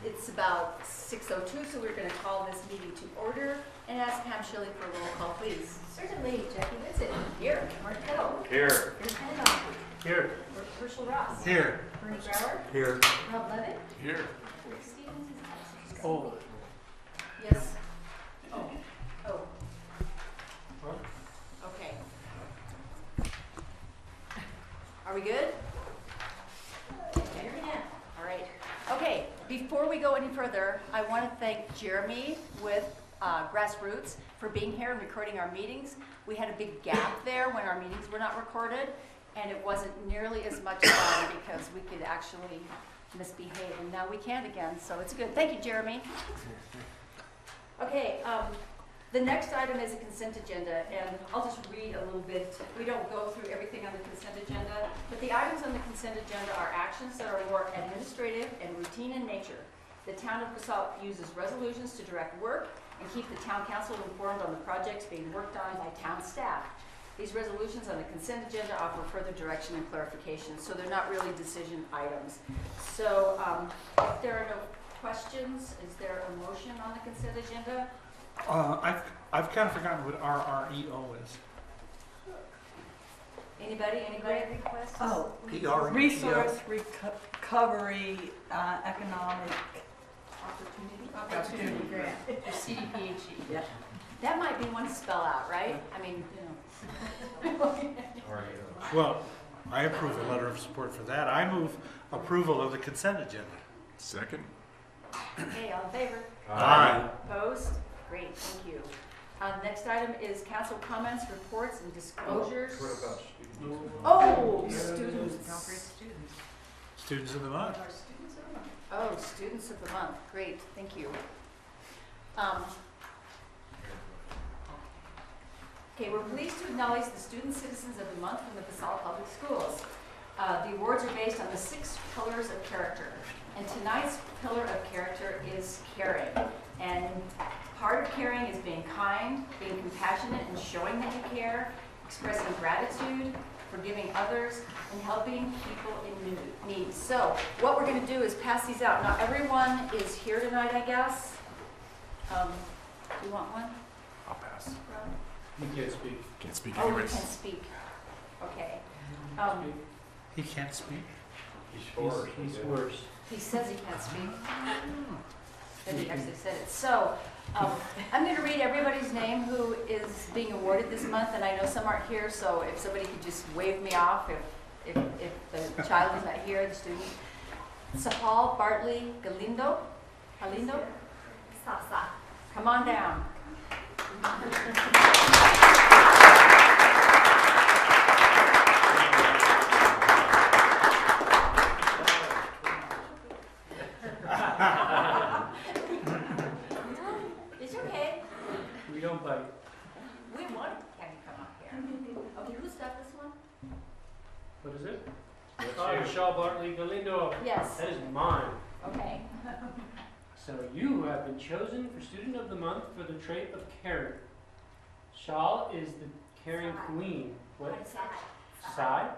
It's about 6:02, so we're going to call this meeting to order and ask Pam Shilley for a roll call, please. Certainly. Jackie Vincent. Here. Mark Kettle. Here. Chris Hannon. Here. Herschel Ross. Here. Bernie Brower. Here. Rob Levitt. Here. Rick Stevens is absent. Oh. Yes? Oh. Okay. Are we good? All right. Okay, before we go any further, I want to thank Jeremy with Grassroots for being here and recording our meetings. We had a big gap there when our meetings were not recorded, and it wasn't nearly as much fun because we could actually misbehave, and now we can't again, so it's good. Thank you, Jeremy. Okay, the next item is a consent agenda, and I'll just read a little bit. We don't go through everything on the consent agenda, but the items on the consent agenda are actions that are more administrative and routine in nature. The town of Basalt uses resolutions to direct work and keep the town council informed on the projects being worked on by town staff. These resolutions on the consent agenda offer further direction and clarification, so they're not really decision items. So if there are no questions, is there a motion on the consent agenda? I've kind of forgotten what RREO is. Anybody? Request? Oh, RREO. Resource Recovery Economic Opportunity Grant. Or CDPHE. Yep. That might be one to spell out, right? I mean, Well, I approve a letter of support for that. I move approval of the consent agenda. Second. Okay, all in favor? Aye. Opposed? Great, thank you. Next item is council comments, reports, and disclosures. Oh, students. Students of the month. Oh, students of the month. Great, thank you. Okay, we're pleased to acknowledge the student citizens of the month from the Basalt Public Schools. The awards are based on the 6 pillars of character. And tonight's pillar of character is caring. And part of caring is being kind, being compassionate and showing that you care, expressing gratitude, forgiving others, and helping people in need. So what we're going to do is pass these out. Now everyone is here tonight, I guess. Do you want one? I'll pass. Rob? He can't speak. Can't speak Oh, you anyways. can speak. Okay. He can't speak. He's worse. He says he can't speak. But he actually said it. So I'm going to read everybody's name who is being awarded this month, and I know some aren't here, so if somebody could just wave me off if the child is not here, the student. Sahal Bartley Galindo. Sasa. Come on down. It's okay. We don't bite. We want to have you come up here. Okay, who's got this one? What is it? Shaw Bartley Galindo. Yes. That is mine. Okay. So you have been chosen for Student of the Month for the trait of caring. Shaw is the caring queen. What? Sai?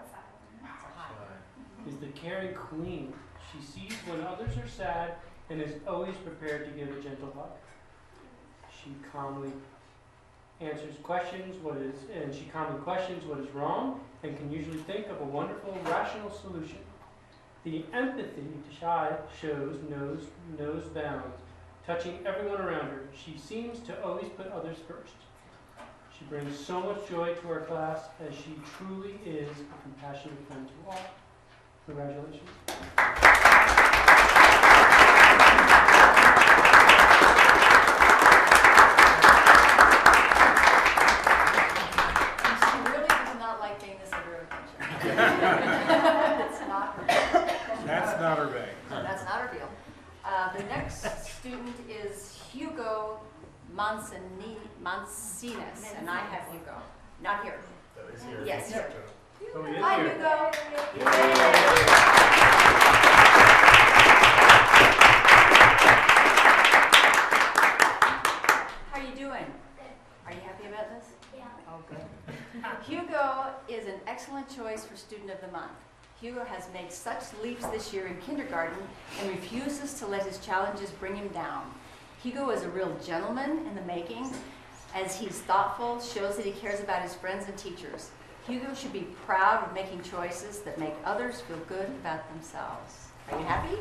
Is the caring queen. She sees when others are sad and is always prepared to give a gentle hug. She calmly questions what is wrong and can usually think of a wonderful, rational solution. The empathy to Shai shows knows bounds, touching everyone around her. She seems to always put others first. She brings so much joy to our class as she truly is a compassionate friend to all. Congratulations. She really does not like being the center of attention. It's not her deal. That's not her bag. No, that's not her deal. The next student is Hugo Mancinas, and I have Hugo. Not here. Yes, here. Oh, he is Hi, here. Hugo. How are you doing? Are you happy about this? Yeah. Oh, good. Hugo is an excellent choice for Student of the Month. Hugo has made such leaps this year in kindergarten and refuses to let his challenges bring him down. Hugo is a real gentleman in the making, as he's thoughtful, shows that he cares about his friends and teachers. Hugo should be proud of making choices that make others feel good about themselves. Are you happy?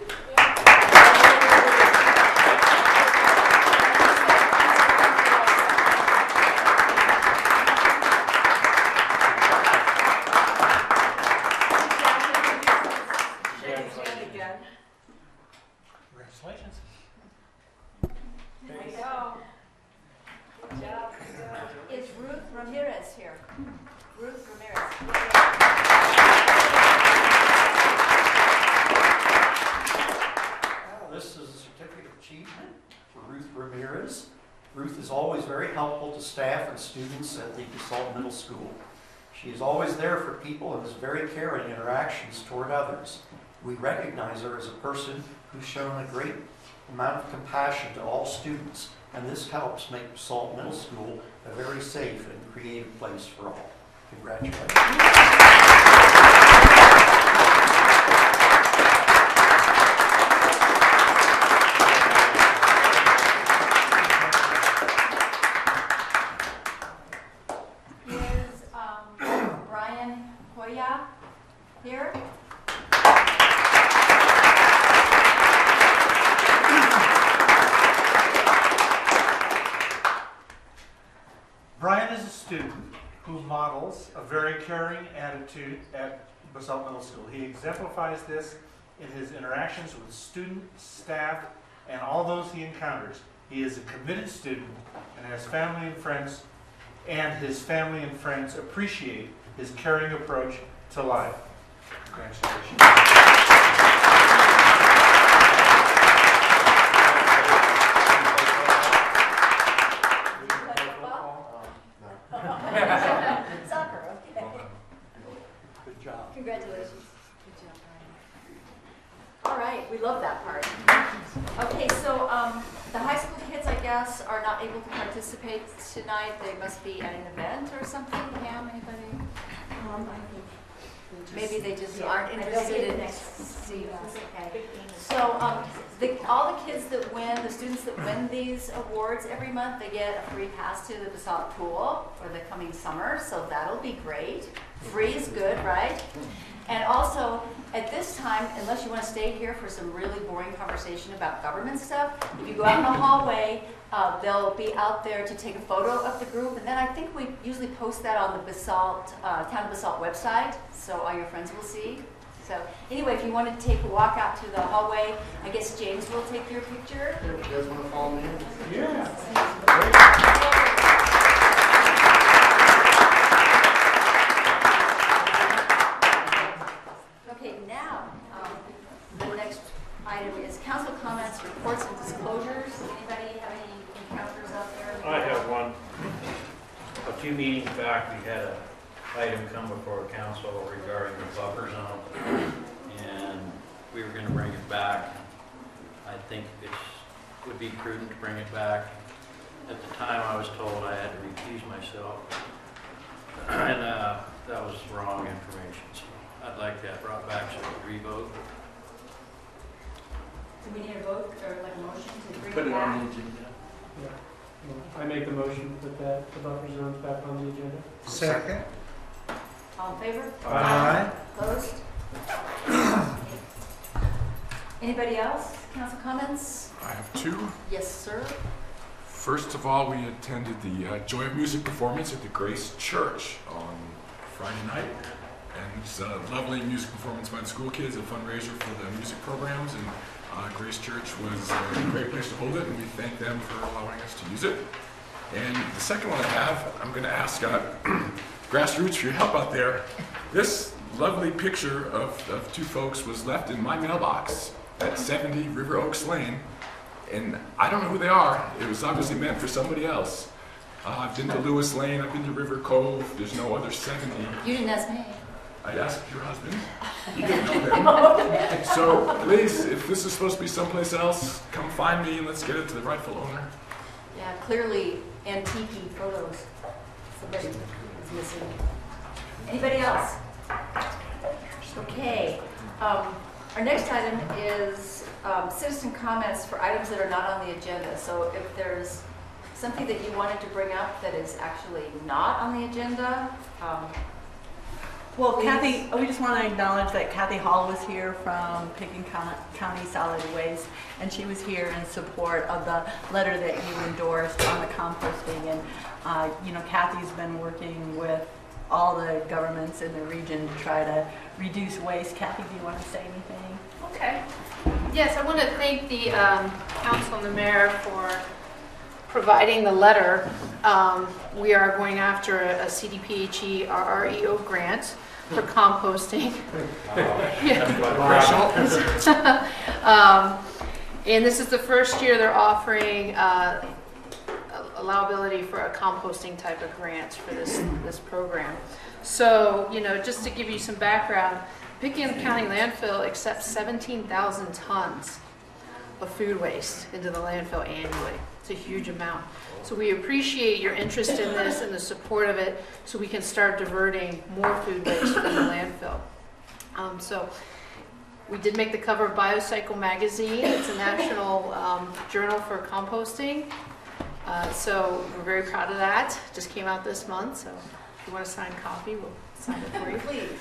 Congratulations. There you go. Good job. Is Ruth Ramirez here? Ruth Ramirez. This is a certificate of achievement for Ruth Ramirez. Ruth is always very helpful to staff and students at the Basalt Middle School. She is always there for people and is very caring in her actions toward others. We recognize her as a person who's shown a great amount of compassion to all students, and this helps make Basalt Middle School a very safe and creative place for all. Congratulations. Is Brian Hoya here? Brian is a student who models a very caring attitude at Basalt Middle School. He exemplifies this in his interactions with students, staff, and all those he encounters. He is a committed student and has family and friends, and his family and friends appreciate his caring approach to life. Congratulations. Soccer, okay. Good job. Congratulations. Good job, Brian. All right, we love that part. Okay, so the high school kids, I guess, are not able to participate tonight. They must be at an event or something. Pam, anybody? Maybe they just aren't interested in seeing us. Okay. So all the kids that win, the students that win these awards every month, they get a free pass to the Basalt pool for the coming summer. So that'll be great. Free is good, right? And also, at this time, unless you want to stay here for some really boring conversation about government stuff, if you go out in the hallway, they'll be out there to take a photo of the group. And then I think we usually post that on the Basalt, Town of Basalt website, so all your friends will see. So anyway, if you want to take a walk out to the hallway, I guess James will take your picture. You guys want to follow me in? Okay, now, the next item is council comments, reports, and disclosures. Anybody have any encounters out there? I have one. A few meetings back, we had an item come before council regarding the buffer zone, and we were going to bring it back. I think it would be prudent to bring it back. At the time, I was told I had to recuse myself, and that was wrong information. So I'd like that brought back so we revote. Do we need a vote or like a motion to bring Put it it back? on the agenda. I make the motion to put the buffer zones back on the agenda. Second. All in favor? Aye. Opposed? Anybody else? Council comments? I have two. Yes, sir. First of all, we attended the Joy of Music performance at the Grace Church on Friday night. And it's a lovely music performance by the school kids, a fundraiser for the music programs. And Grace Church was a great place to hold it, and we thank them for allowing us to use it. And the second one I have, I'm going to ask Grassroots for your help out there. This lovely picture of two folks was left in my mailbox at 70 River Oaks Lane, and I don't know who they are. It was obviously meant for somebody else. I've been to Lewis Lane, I've been to River Cove, there's no other 70. You didn't ask me. I asked your husband. He didn't know them. So please, if this is supposed to be someplace else, come find me and let's get it to the rightful owner. Yeah, clearly antique photos. Somebody is missing. Anybody else? Okay, our next item is citizen comments for items that are not on the agenda. So if there's something that you wanted to bring up that is actually not on the agenda, Well, please. Kathy, we just want to acknowledge that Kathy Hall was here from Pickens County Solid Waste, and she was here in support of the letter that you endorsed on the composting. And, you know, Kathy's been working with all the governments in the region to try to reduce waste. Kathy, do you want to say anything? Okay. Yes, I want to thank the council and the mayor for providing the letter. We are going after a CDPHE RREO grant for composting. And this is the first year they're offering allowability for a composting type of grant for this program. So, you know, just to give you some background, Pickens County landfill accepts 17,000 tons of food waste into the landfill annually. It's a huge amount. So we appreciate your interest in this and the support of it so we can start diverting more food waste from the landfill. So we did make the cover of Biocycle magazine. It's a national journal for composting. So we're very proud of that. Just came out this month, so if you want a signed copy, we'll sign it for you. please.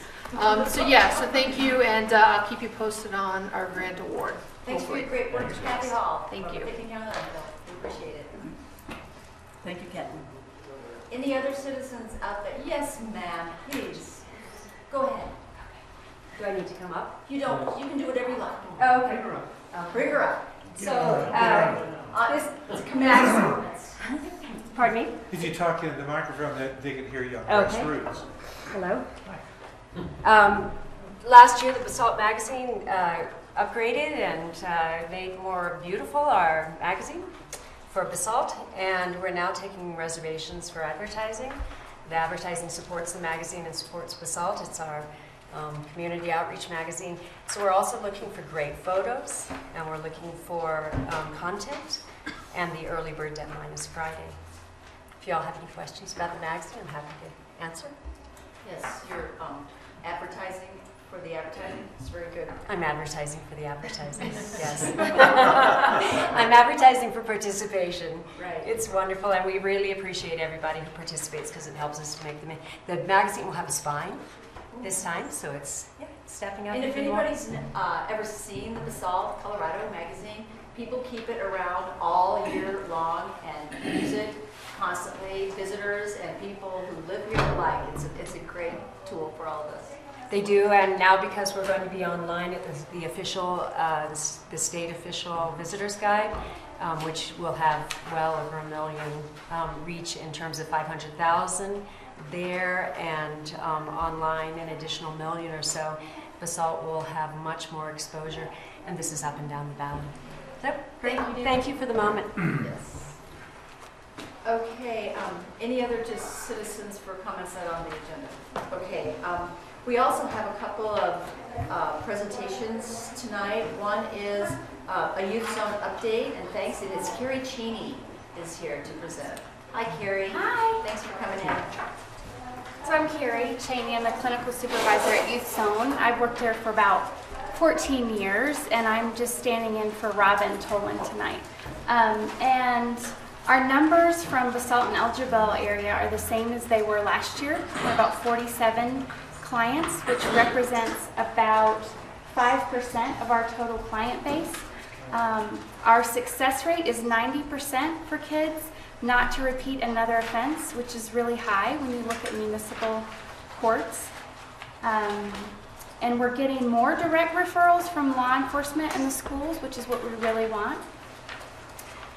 So yeah, so thank you, and I'll keep you posted on our grant award. Thanks for your great work, Kathy Hall. Thank you. From Pickens County Landfill. We appreciate it. Thank you, Kathy. Any other citizens out there? Yes, ma'am, please. Go ahead. Do I need to come up? You don't, you can do whatever you like. Oh, okay. Bring her up. So, This, it's comments. pardon me? If you talk into the microphone, they can hear you on Okay. grassroots. Hello. Last year, the Basalt magazine upgraded and made more beautiful our magazine for Basalt, and we're now taking reservations for advertising. The advertising supports the magazine and supports Basalt. It's our community outreach magazine. So we're also looking for great photos, and we're looking for content, and the early bird deadline is Friday. If y'all have any questions about the magazine, I'm happy to answer. Yes, you're advertising for the advertising. It's very good. I'm advertising for the advertising, yes. I'm advertising for participation. Right. It's wonderful, and we really appreciate everybody who participates because it helps us to make the magazine will have a spine this time, so it's stepping up. And if even more. anybody's ever seen the Basalt Colorado magazine, people keep it around all year long and use it constantly. Visitors and people who live here alike. It's a great tool for all of us. They do, and now because we're going to be online at the official, the state official visitors guide, which will have well over 1 million reach in terms of 500,000 there, and online an additional 1 million or so. Basalt will have much more exposure, and this is up and down the valley. So, great. Thank you for the moment. Yes. Okay, any other just citizens for comments that are on the agenda? Okay, we also have a couple of presentations tonight. One is a youth zone update, and thanks, and it's Carrie Cheney is here to present. Hi, Carrie. Hi. Thanks for coming in. So I'm Carrie Cheney. I'm the clinical supervisor at Youth Zone. I've worked there for about 14 years, and I'm just standing in for Robin Tolan tonight. And our numbers from Basalt and Elgin area are the same as they were last year. We're about 47 clients, which represents about 5% of our total client base. Our success rate is 90% for kids not to repeat another offense, which is really high when you look at municipal courts. And we're getting more direct referrals from law enforcement in the schools, which is what we really want.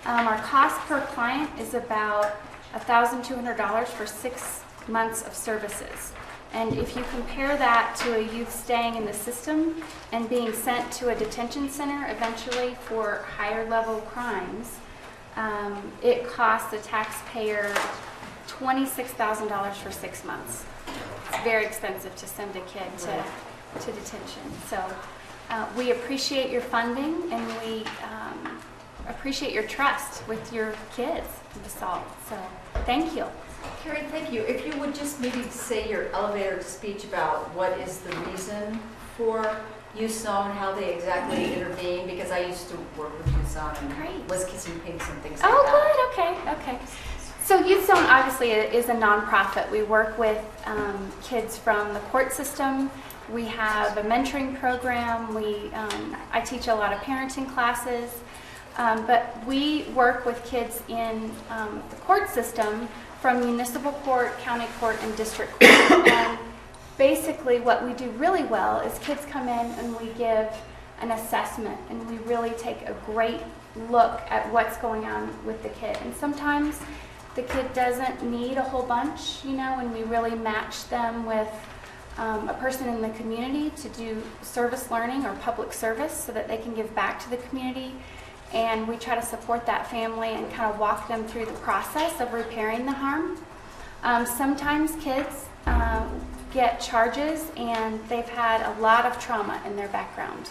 Our cost per client is about $1,200 for 6 months of services. And if you compare that to a youth staying in the system and being sent to a detention center eventually for higher level crimes, it costs the taxpayer $26,000 for 6 months. It's very expensive to send a kid to detention. So we appreciate your funding, and we appreciate your trust with your kids in Basalt. So thank you. Carrie, thank you. If you would just maybe say your elevator speech about what is the reason for Youth Zone, how they exactly intervene, because I used to work with Youth Zone and Great. was kissing pigs and things like Oh, that. good. Okay. So Youth Zone obviously is a nonprofit. We work with kids from the court system. We have a mentoring program. I teach a lot of parenting classes. But we work with kids in the court system from municipal court, county court, and district court. And basically what we do really well is kids come in and we give an assessment and we really take a great look at what's going on with the kid. And sometimes the kid doesn't need a whole bunch, and we really match them with a person in the community to do service learning or public service so that they can give back to the community. And we try to support that family and kind of walk them through the process of repairing the harm. Sometimes kids get charges and they've had a lot of trauma in their background.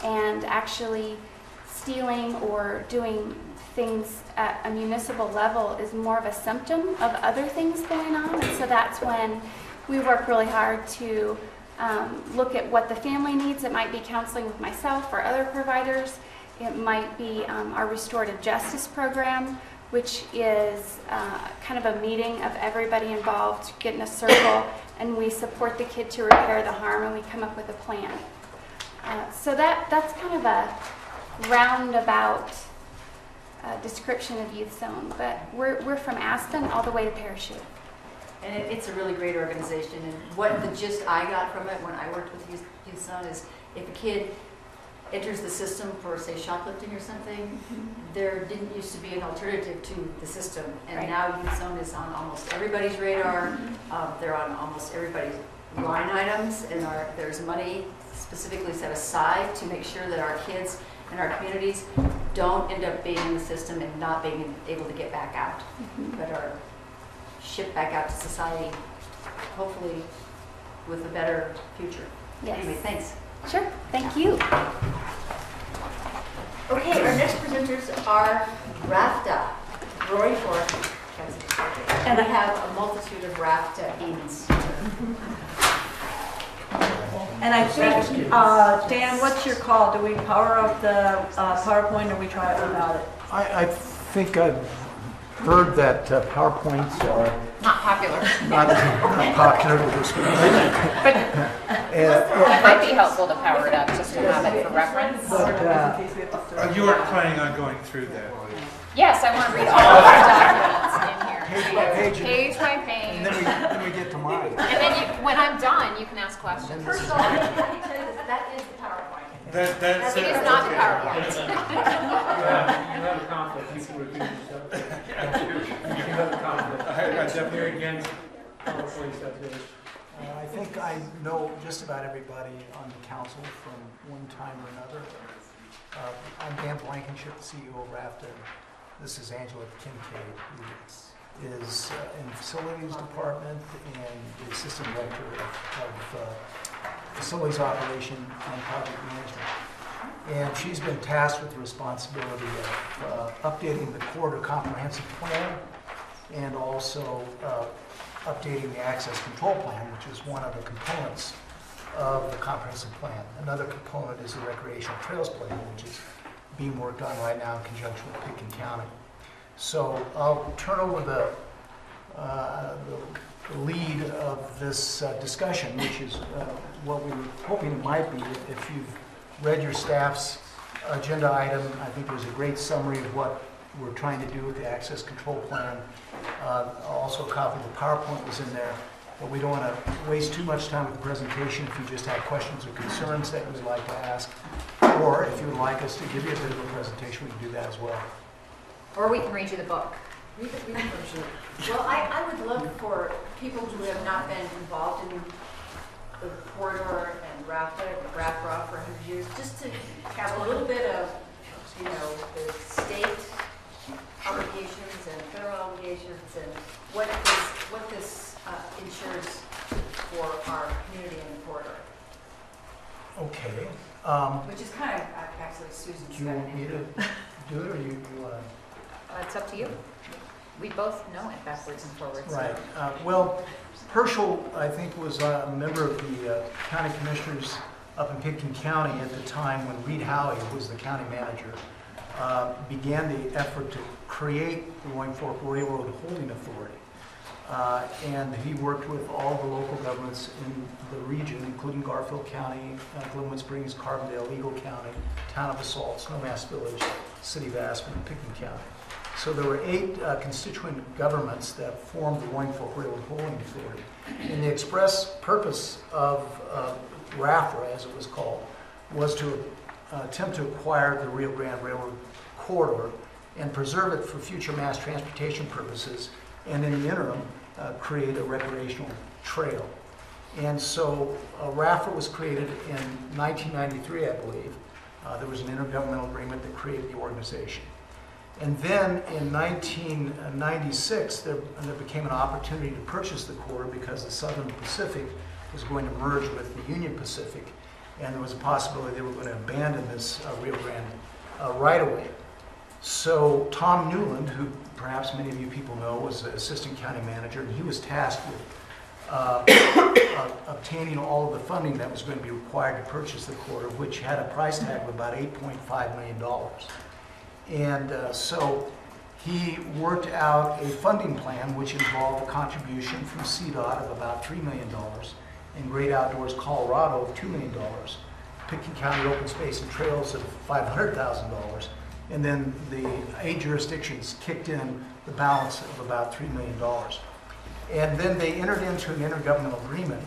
And actually stealing or doing things at a municipal level is more of a symptom of other things going on. And so that's when we work really hard to look at what the family needs. It might be counseling with myself or other providers. It might be our restorative justice program, which is kind of a meeting of everybody involved, get in a circle, and we support the kid to repair the harm, and we come up with a plan. So that's kind of a roundabout description of Youth Zone, but we're from Aspen all the way to Parachute. And it's a really great organization. And what the gist I got from it when I worked with Youth Zone is if a kid enters the system for, say, shoplifting or something, there didn't used to be an alternative to the system. And Right. now Youth Zone is on almost everybody's radar. They're on almost everybody's line items, and there's money specifically set aside to make sure that our kids and our communities don't end up being in the system and not being able to get back out, but are shipped back out to society, hopefully with a better future. Yes. Anyway, thanks. Sure, thank you. Okay, our next presenters are RAFTA, Roy Fork, and I have a multitude of RAFTA aides. And I think, Dan, what's your call? Do we power up the PowerPoint or we try it without it? I think I've heard that PowerPoints are Not popular. not popular with this But it might be helpful to power it up just to have it for reference. But, You aren't planning on going through that? Yes, I want to read all of our documents in here. Page by page. Page by and page. then we get to mine. And then when I'm done, you can ask questions. First of all, let me tell you this, that is the PowerPoint. That's It is not the PowerPoint. You have a conflict, you can recuse yourself. You have a conflict. I definitely- You're against PowerPoint stuff. I think I know just about everybody on the council from one time or another. I'm Dan Blankenship, the CEO of RAFTA. This is Angela Kincaid, who is in the facilities department and the assistant director of facilities operation and project management. And she's been tasked with the responsibility of updating the corridor comprehensive plan and also updating the access control plan, which is one of the components of the comprehensive plan. Another component is the recreational trails plan, which is being worked on right now in conjunction with Pickens County. So I'll turn over the lead of this discussion, which is what we were hoping it might be. If you've read your staff's agenda item, I think there's a great summary of what we're trying to do with the access control plan. Also, a copy of the PowerPoint was in there. But we don't want to waste too much time with the presentation. If you just have questions or concerns that you would like to ask, or if you would like us to give you a bit of a presentation, we can do that as well. Or we can read you the book. Well, I would love for people who have not been involved in the corridor and RAFTA and RAFRA for 100 years, just to have a little bit of, the state obligations and federal obligations and what this ensures for our community in the corridor. Okay. Which is kind of actually Susan's. Do you want me to do it, or you want to? It's up to you. We both know it backwards and forwards. Right. Well, Herschel, I think, was a member of the County Commissioners up in Pitkin County at the time when Reed Howie, who was the county manager, began the effort to create the Roaring Fork Railroad Holding Authority. And he worked with all the local governments in the region, including Garfield County, Glenwood Springs, Carbondale, Eagle County, Town of Basalt, Snowmass Village, City of Aspen, and Pitkin County. So there were 8 constituent governments that formed the Roaring Fork Railroad Holding Authority. And the express purpose of RAFRA, as it was called, was to attempt to acquire the Rio Grande Railroad corridor and preserve it for future mass transportation purposes, and in the interim, create a recreational trail. And so RAFRA was created in 1993, I believe. There was an intergovernmental agreement that created the organization. And then in 1996, there became an opportunity to purchase the corridor because the Southern Pacific was going to merge with the Union Pacific, and there was a possibility they were going to abandon this Rio Grande right-of-way. So Tom Newland, who perhaps many of you people know, was the assistant county manager, and he was tasked with obtaining all of the funding that was going to be required to purchase the corridor, which had a price tag of about $8.5 million. And so he worked out a funding plan which involved a contribution from CDOT of about $3 million, and Great Outdoors Colorado of $2 million, Pitkin County Open Space and Trails of $500,000, and then the 8 jurisdictions kicked in the balance of about $3 million. And then they entered into an intergovernmental agreement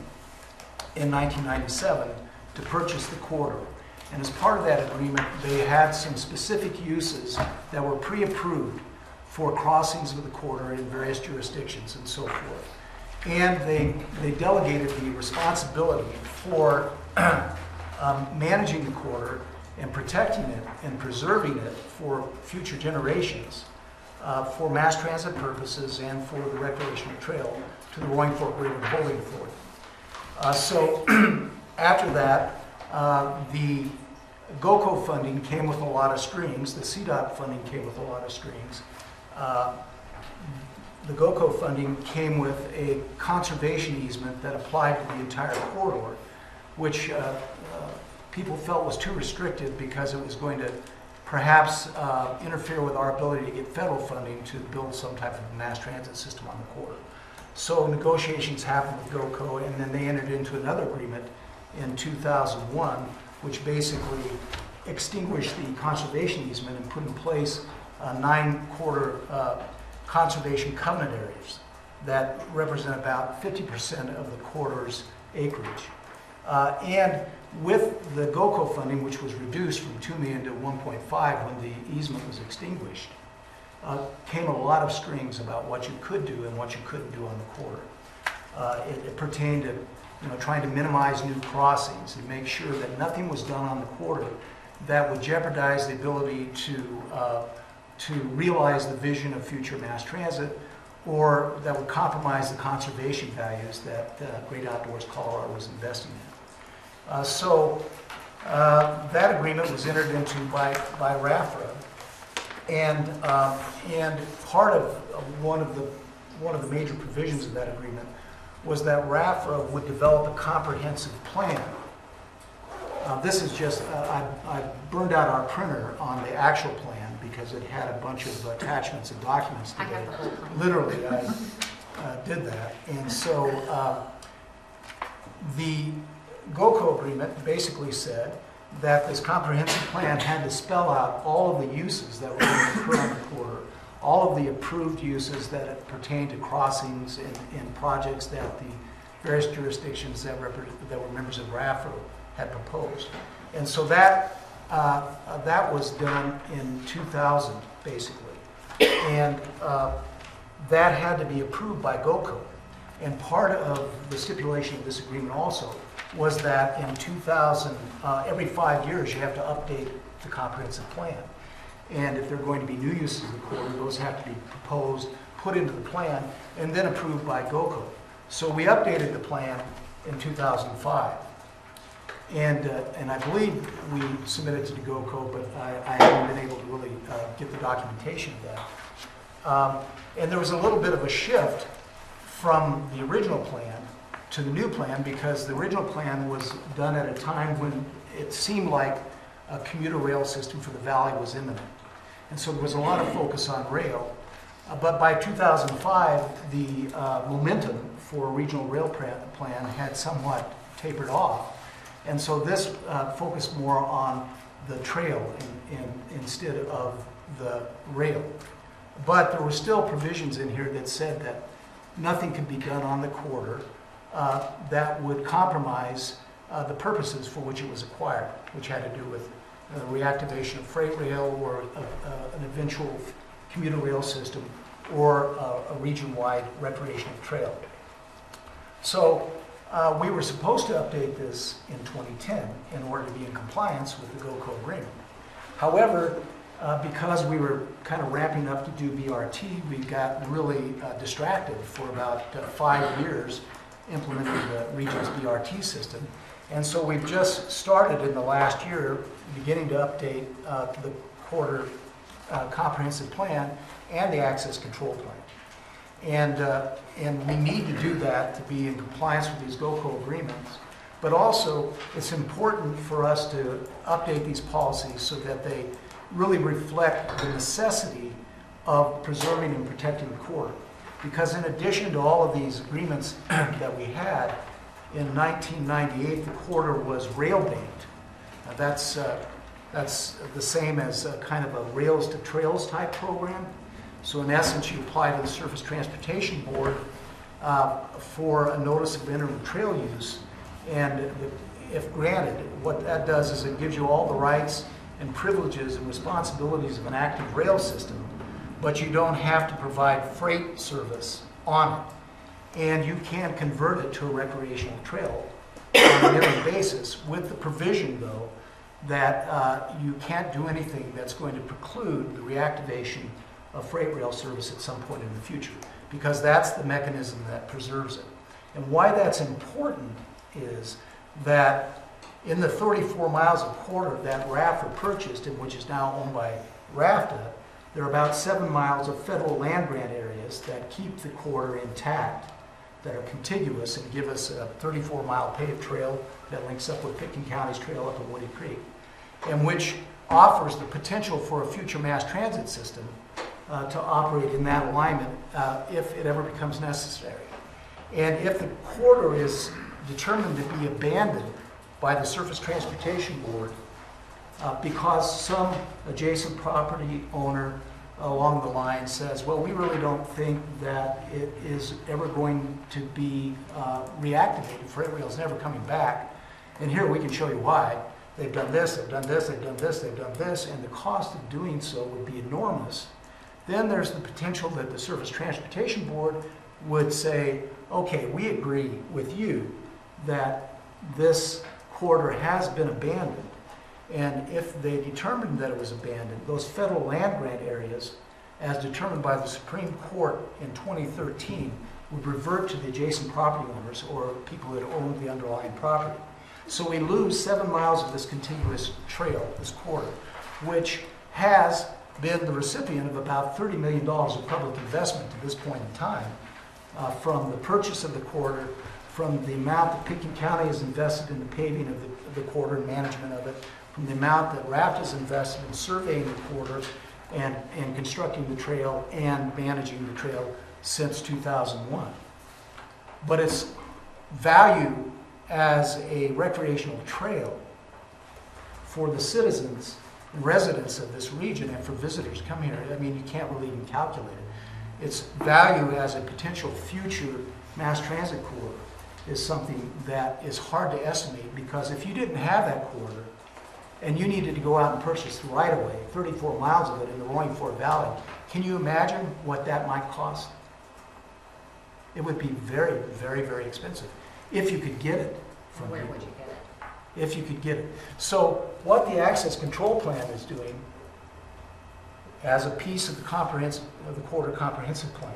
in 1997 to purchase the corridor. And as part of that agreement, they had some specific uses that were pre-approved for crossings of the corridor in various jurisdictions and so forth. And they delegated the responsibility for managing the corridor and protecting it and preserving it for future generations for mass transit purposes and for the recreational trail to the Roaring Fork Railroad Holding Authority. So after that, the GOCO funding came with a lot of strings. The CDOT funding came with a lot of strings. The GOCO funding came with a conservation easement that applied to the entire corridor, which people felt was too restrictive because it was going to perhaps interfere with our ability to get federal funding to build some type of mass transit system on the corridor. So negotiations happened with GOCO, and then they entered into another agreement in 2001, which basically extinguished the conservation easement and put in place 9 corridor conservation covenant areas that represent about 50% of the corridor's acreage. And with the GOCO funding, which was reduced from $2 million to $1.5 when the easement was extinguished, came a lot of strings about what you could do and what you couldn't do on the corridor. It pertained to trying to minimize new crossings and make sure that nothing was done on the corridor that would jeopardize the ability to realize the vision of future mass transit, or that would compromise the conservation values that Great Outdoors Colorado was investing in. So that agreement was entered into by RAFRA, and part of one of the major provisions of that agreement was that RAFRA would develop a comprehensive plan. This is just, I burned out our printer on the actual plan because it had a bunch of attachments and documents to it. Literally, I did that. And so the GOCO agreement basically said that this comprehensive plan had to spell out all of the uses that were going to occur on the corridor, all of the approved uses that pertain to crossings and projects that the various jurisdictions that were members of RAFRA had proposed. And so that was done in 2000, basically. And that had to be approved by GOCO. And part of the stipulation of this agreement also was that in 2000, every 5 years, you have to update the comprehensive plan. And if there are going to be new uses of the corridor, those have to be proposed, put into the plan, and then approved by GOCO. So we updated the plan in 2005. And I believe we submitted to the GOCO, but I haven't been able to really get the documentation of that. And there was a little bit of a shift from the original plan to the new plan because the original plan was done at a time when it seemed like a commuter rail system for the valley was imminent. And so there was a lot of focus on rail. But by 2005, the momentum for a regional rail plan had somewhat tapered off. And so this focused more on the trail instead of the rail. But there were still provisions in here that said that nothing could be done on the corridor that would compromise the purposes for which it was acquired, which had to do with reactivation of freight rail or an eventual commuter rail system or a region-wide recreational trail. So we were supposed to update this in 2010 in order to be in compliance with the GOCO agreement. However, because we were kind of ramping up to do BRT, we got really distracted for about 5 years implementing the region's BRT system. And so we've just started in the last year beginning to update the corridor comprehensive plan and the access control plan. And we need to do that to be in compliance with these GOCO agreements. But also, it's important for us to update these policies so that they really reflect the necessity of preserving and protecting the corridor. Because in addition to all of these agreements that we had, in 1998, the corridor was rail banked. Now that's the same as a kind of a rails to trails type program. So in essence, you apply to the Surface Transportation Board for a notice of interim trail use. And if granted, what that does is it gives you all the rights and privileges and responsibilities of an active rail system, but you don't have to provide freight service on it. And you can convert it to a recreational trail on a yearly basis with the provision, though, that you can't do anything that's going to preclude the reactivation of freight rail service at some point in the future, because that's the mechanism that preserves it. And why that's important is that in the 34 miles of corridor that RAFTA purchased, and which is now owned by RAFTA, there are about 7 miles of federal land grant areas that keep the corridor intact, that are contiguous and give us a 34-mile paved trail that links up with Pitkin County's trail up in Woody Creek, and which offers the potential for a future mass transit system to operate in that alignment if it ever becomes necessary. And if the corridor is determined to be abandoned by the Surface Transportation Board because some adjacent property owner along the line says, well, we really don't think that it is ever going to be reactivated. Freight rail is never coming back. And here we can show you why. They've done this, they've done this, they've done this, they've done this, and the cost of doing so would be enormous. Then there's the potential that the Surface Transportation Board would say, okay, we agree with you that this corridor has been abandoned. And if they determined that it was abandoned, those federal land grant areas, as determined by the Supreme Court in 2013, would revert to the adjacent property owners or people that owned the underlying property. So we lose 7 miles of this contiguous trail, this corridor, which has been the recipient of about $30 million of public investment to this point in time, from the purchase of the corridor, from the amount that Pitkin County has invested in the paving of the corridor and management of it, from the amount that RAFT has invested in surveying the corridor and constructing the trail and managing the trail since 2001. But its value as a recreational trail for the citizens and residents of this region and for visitors come here, I mean, you can't really even calculate it. Its value as a potential future mass transit corridor is something that is hard to estimate, because if you didn't have that corridor and you needed to go out and purchase the right-of-way, 34 miles of it in the Roaring Fork Valley, can you imagine what that might cost? It would be very, very, very expensive if you could get it from Where people. would you get it? If you could get it. So what the access control plan is doing as a piece of the corridor comprehensive plan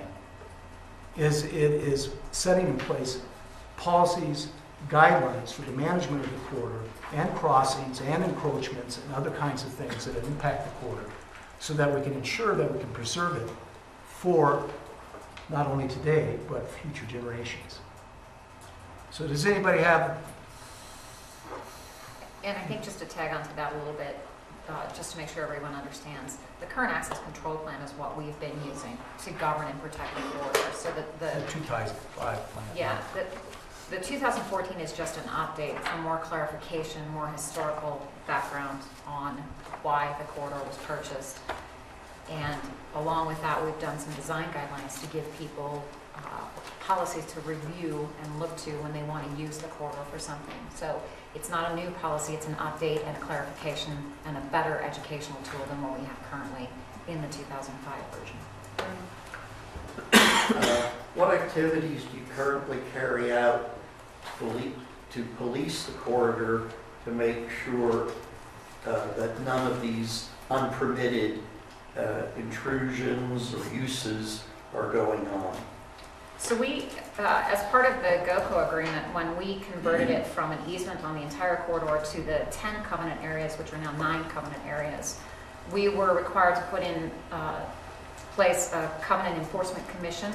is it is setting in place policies, guidelines for the management of the corridor and crossings and encroachments and other kinds of things that impact the corridor, so that we can ensure that we can preserve it for not only today but future generations. So does anybody have, And I think just to tag onto that a little bit, just to make sure everyone understands, the current access control plan is what we've been using to govern and protect the corridor. So that the 2005 plan? yeah, the 2014 is just an update for more clarification, more historical background on why the corridor was purchased. And along with that, we've done some design guidelines to give people policies to review and look to when they want to use the corridor for something. So it's not a new policy, it's an update and a clarification and a better educational tool than what we have currently in the 2005 version. What activities do you currently carry out to police the corridor to make sure that none of these unpermitted intrusions or uses are going on? So we, as part of the GOCO agreement, when we converted it from an easement on the entire corridor to the 10 covenant areas, which are now 9 covenant areas, we were required to put in place a covenant enforcement commission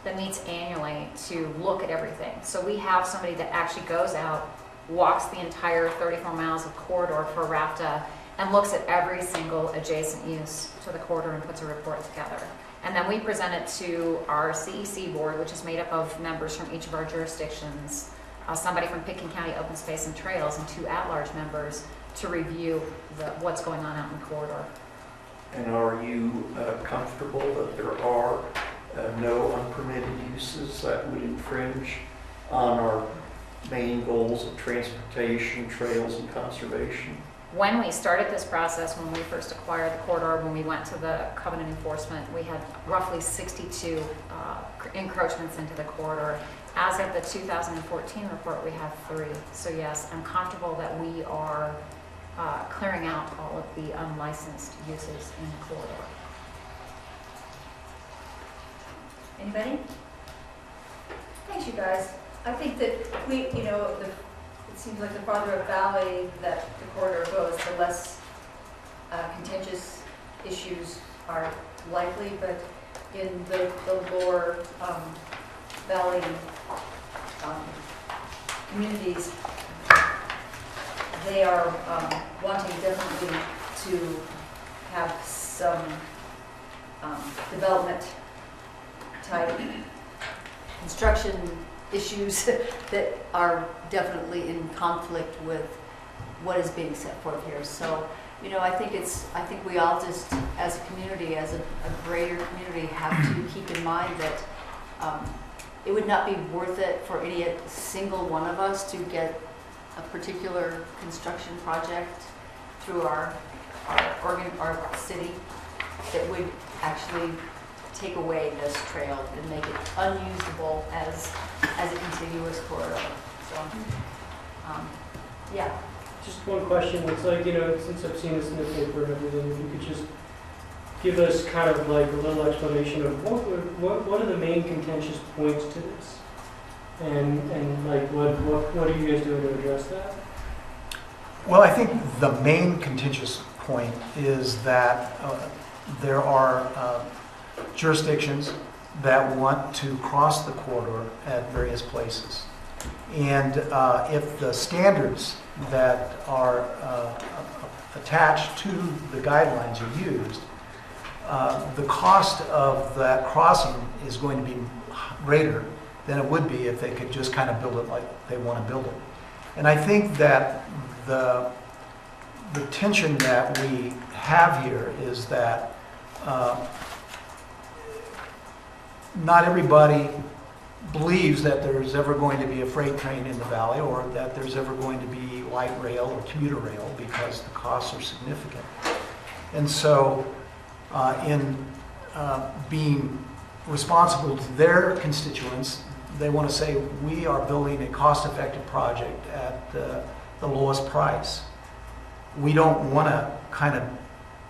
that meets annually to look at everything. So we have somebody that actually goes out, walks the entire 34 miles of corridor for RAFTA, and looks at every single adjacent use to the corridor and puts a report together. And then we present it to our CEC board, which is made up of members from each of our jurisdictions, somebody from Pickens County Open Space and Trails, and 2 at-large members to review what's going on out in the corridor. And are you comfortable that there are no unpermitted uses that would infringe on our main goals of transportation, trails, and conservation? When we started this process, when we first acquired the corridor, when we went to the covenant enforcement, we had roughly 62 encroachments into the corridor. As of the 2014 report, we have 3. So yes, I'm comfortable that we are clearing out all of the unlicensed uses in the corridor. Anybody? Thanks, you guys. I think that we, you know, it seems like the farther up valley that the corridor goes, the less contentious issues are likely, but in the lower valley communities, they are wanting definitely to have some development type construction issues that are definitely in conflict with what is being set forth here. So, you know, I think we all just, as a community, as a greater community, have to keep in mind that it would not be worth it for any single one of us to get a particular construction project through our city that would actually take away this trail and make it unusable as a contiguous corridor. So, yeah. Just one question. It's like, you know, since I've seen this in the paper and everything, if you could just give us kind of like a little explanation of what are the main contentious points to this, and like what are you guys doing to address that? Well, I think the main contentious point is that there are jurisdictions that want to cross the corridor at various places. And if the standards that are attached to the guidelines are used, the cost of that crossing is going to be greater than it would be if they could just kind of build it like they want to build it. And I think that the tension that we have here is that not everybody believes that there's ever going to be a freight train in the valley or that there's ever going to be light rail or commuter rail because the costs are significant. And so in being responsible to their constituents, they want to say, we are building a cost-effective project at the lowest price. We don't want to kind of,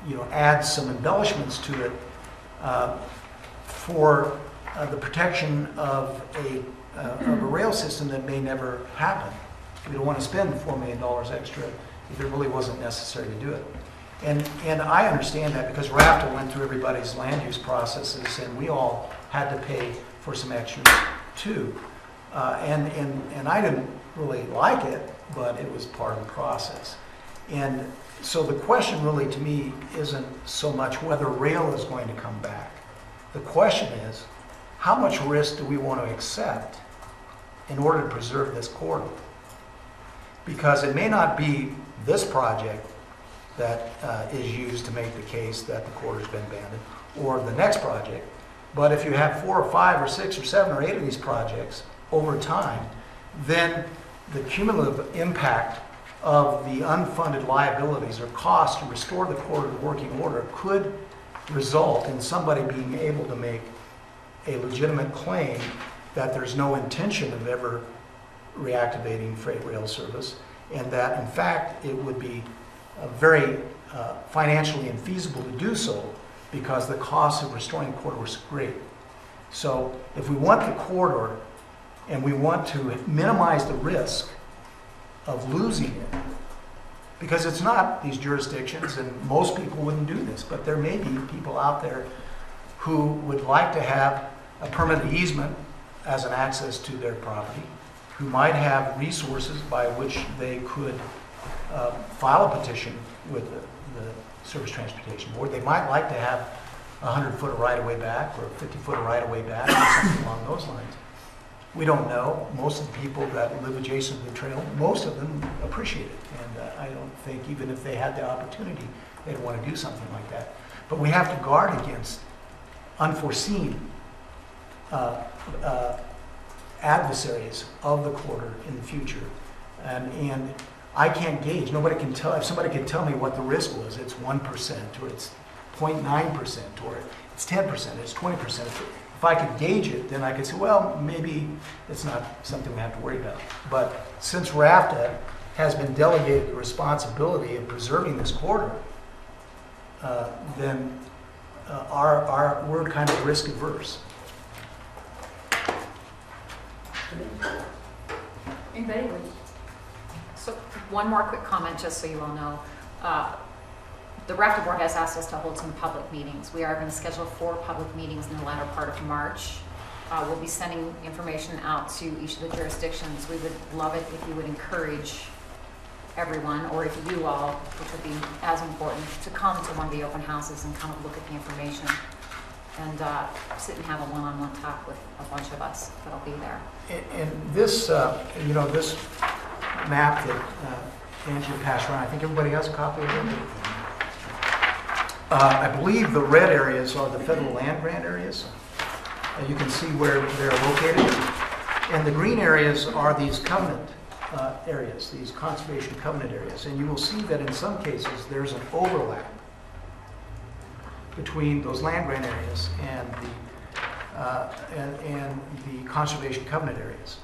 you know, add some embellishments to it for the protection of a rail system that may never happen. We don't want to spend $4 million extra if it really wasn't necessary to do it. And I understand that because RAFTA went through everybody's land use processes and we all had to pay for some extras too. And I didn't really like it, but it was part of the process. And so the question really to me isn't so much whether rail is going to come back. The question is, how much risk do we want to accept in order to preserve this corridor? Because it may not be this project that is used to make the case that the corridor's been abandoned, or the next project, but if you have 4 or 5 or 6 or 7 or 8 of these projects over time, then the cumulative impact of the unfunded liabilities or costs to restore the corridor to working order could result in somebody being able to make a legitimate claim that there's no intention of ever reactivating freight rail service, and that in fact it would be very financially infeasible to do so because the cost of restoring the corridor is great. So if we want the corridor and we want to minimize the risk of losing it, because it's not these jurisdictions, and most people wouldn't do this, but there may be people out there who would like to have a permanent easement as an access to their property, who might have resources by which they could file a petition with the Surface Transportation Board. They might like to have a 100-foot right-of-way back or a 50-foot right-of-way back or something along those lines. We don't know. Most of the people that live adjacent to the trail, most of them appreciate it. And I don't think even if they had the opportunity, they'd want to do something like that. But we have to guard against unforeseen adversaries of the corridor in the future. And I can't gauge. Nobody can tell. If somebody could tell me what the risk was, it's 1% or it's 0.9% or it's 10%, it's 20%. If I could gauge it, then I could say, well, maybe it's not something we have to worry about. But since RAFTA has been delegated the responsibility of preserving this corridor, then we're kind of risk averse. Anybody? So one more quick comment, just so you all know. The RAFTA board has asked us to hold some public meetings. We are going to schedule 4 public meetings in the latter part of March. We'll be sending information out to each of the jurisdictions. We would love it if you would encourage everyone, or if you all, which would be as important, to come to one of the open houses and kind of look at the information and sit and have a one-on-one talk with a bunch of us that'll be there. And this, this map that Angela passed around, I think everybody has a copy of it. I believe the red areas are the federal land grant areas. You can see where they're located. And the green areas are these covenant areas, these conservation covenant areas. And you will see that in some cases there's an overlap between those land grant areas and the conservation covenant areas.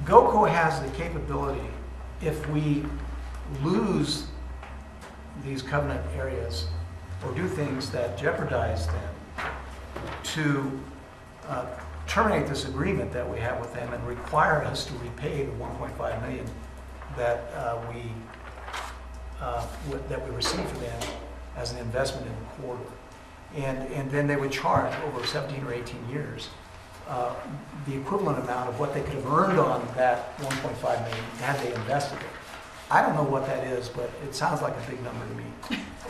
GOCO has the capability, if we lose these covenant areas or do things that jeopardize them, to terminate this agreement that we have with them and require us to repay the $1.5 million that we received from them as an investment in the corridor. And then they would charge over 17 or 18 years the equivalent amount of what they could have earned on that $1.5 million had they invested it. I don't know what that is, but it sounds like a big number to me.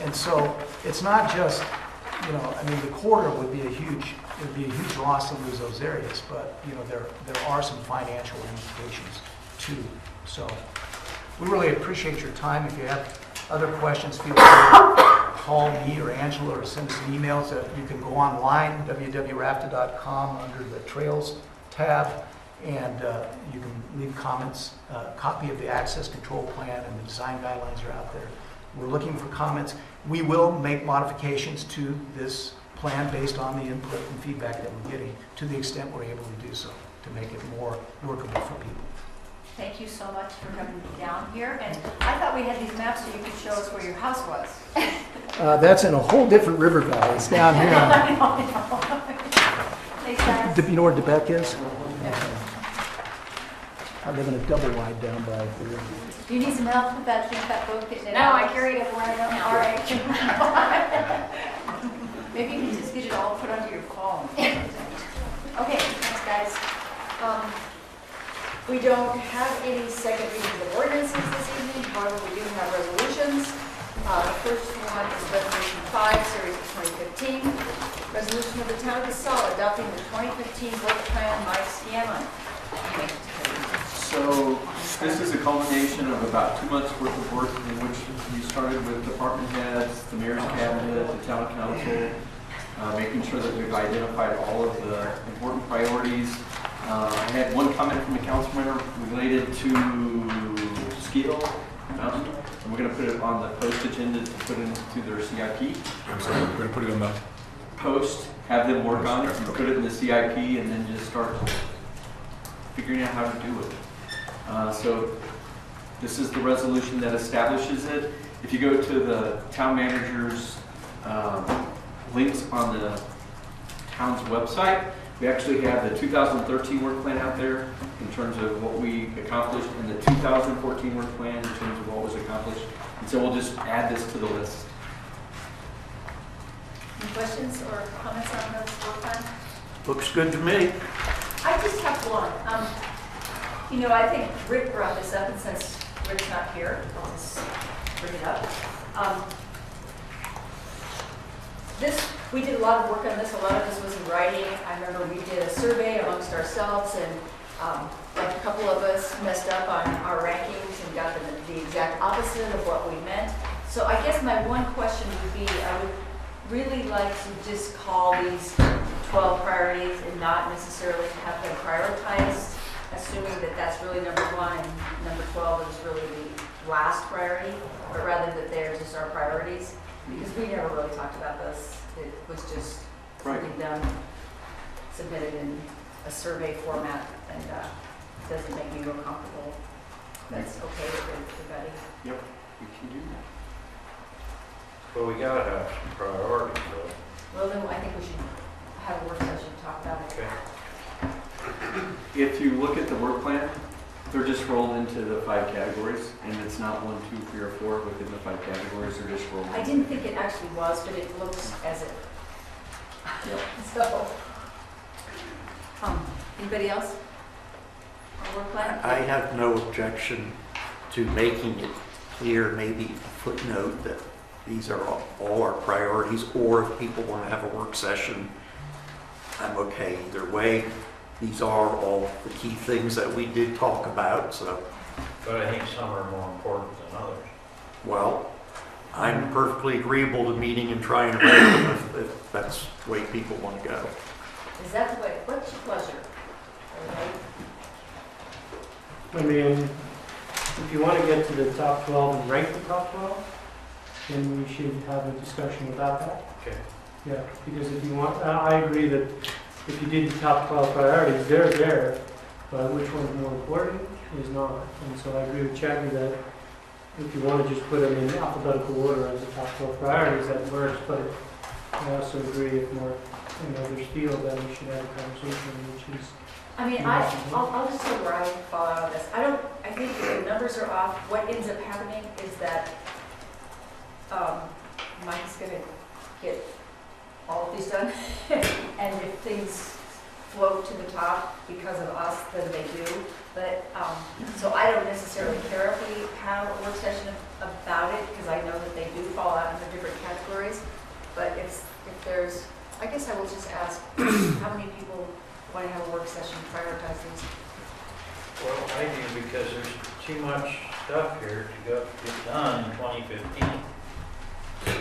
And so it's not just, the corridor would be a huge loss to lose those areas, but there are some financial implications too. So we really appreciate your time. If you have other questions, feel free to call me or Angela or send us an email. So you can go online, www.rafta.com, under the Trails tab, and you can leave comments. A copy of the access control plan and the design guidelines are out there. We're looking for comments. We will make modifications to this plan based on the input and feedback that we're getting, to the extent we're able to do so, to make it more workable for people. Thank you so much for coming down here. And I thought we had these maps so you could show us where your house was. That's in a whole different river valley. It's down here. Thanks, guys. You know where DeBeck is? I live in a double wide down by here. Do you need some help with that book getting it No, out? I carried it everywhere I go now. All right. Maybe you can just get it all put onto your phone. Okay, thanks, guys. We don't have any second readings of ordinances this evening, however, we do have resolutions. The first one is Resolution 5, Series of 2015. Resolution of the Town of Basalt adopting the 2015 work plan. Mike Scanlon. So this is a culmination of about 2 months worth of work in which we started with department heads, the mayor's cabinet, the town council, making sure that we've identified all of the important priorities. I had one comment from the council member related to Skill Mountain, and we're going to put it on the post agenda to put into their CIP. I'm sorry, we're going to put it on the Post, have them work on it, and put it in the CIP, and then just start figuring out how to do it. So this is the resolution that establishes it. If you go to the town manager's links on the town's website, we actually have the 2013 work plan out there in terms of what we accomplished, and the 2014 work plan in terms of what was accomplished. And so we'll just add this to the list. Any questions or comments on this work plan? Looks good to me. I just have one. You know, I think Rick brought this up, and since Rick's not here, I'll just bring it up. We did a lot of work on this. A lot of this was in writing. I remember we did a survey amongst ourselves, and like a couple of us messed up on our rankings and got the exact opposite of what we meant. So I guess my one question would be, I would really like to just call these 12 priorities and not necessarily have them prioritized, assuming that that's really number 1 and number 12 is really the last priority, but rather that they're just our priorities, because we never really talked about this. It was just something done, submitted in a survey format, and it doesn't make me real comfortable. That's okay with everybody. Yep, we can do that. But we gotta have some priorities, though. Well, then I think we should have a work session to talk about it. Okay. If you look at the work plan, they're just rolled into the 5 categories, and it's not 1, 2, 3, or 4 within the 5 categories. They're just rolled. I didn't think it actually was, but it looks as if. Yep. So, anybody else on work plan? I have no objection to making it clear, maybe a footnote, that these are all our priorities, or if people want to have a work session, I'm okay either way. These are all the key things that we did talk about, so. But I think some are more important than others. Well, I'm perfectly agreeable to meeting and trying to write them if that's the way people want to go. Is that the way, what's your pleasure? Okay. I mean, if you want to get to the top 12 and rank the top 12, then we should have a discussion about that. Okay. Yeah, because if you want, I agree that if you did the top 12 priorities, they're there, but which one's more important is not. And so I agree with Chadley that if you want to just put them in alphabetical order as the top 12 priorities, that works, but I also agree if more others feel that we should have a conversation, which is. I mean, I'll just tell you where I fall out of this. I think if the numbers are off, what ends up happening is that Mike's going to get all of these done. And if things float to the top because of us, then they do. But, so I don't necessarily care if we have a work session about it, because I know that they do fall out into different categories. But if there's, I guess I will just ask, how many people want to have a work session to prioritize these? Well, I do, because there's too much stuff here to get done in 2015.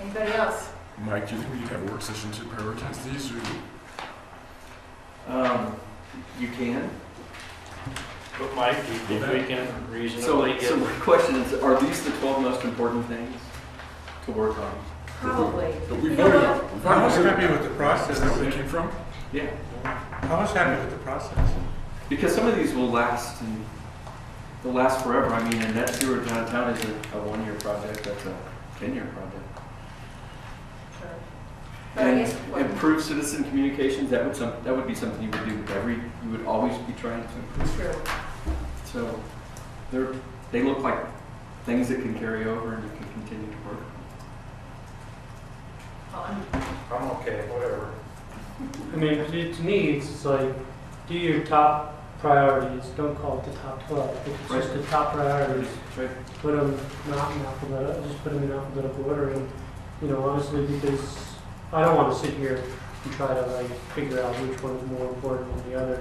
Anybody else? Mike, do you think we need to have a work session to prioritize these? You can. But Mike, do you think we can reasonably get... So my question is, are these the 12 most important things to work on? Probably. But we You know voted. what? I was happy with the process. Is that where it came from? Yeah. I was happy with the process. Because some of these will last, and they'll last forever. I mean, and net zero downtown isn't a 1-year project, that's a 10-year project. Sure. But I And guess what- improve citizen communications, that would be something you would do you would always be trying to improve. True. So they look like things that can carry over and you can continue to work. I'm okay, whatever. I mean, to me, it's like, do your top priorities. Don't call it the top 12. I think it's just the top priorities. Right. Put them not in alphabetical, just put them in alphabetical order. And, you know, honestly, because I don't want to sit here and try to like figure out which one is more important than the other.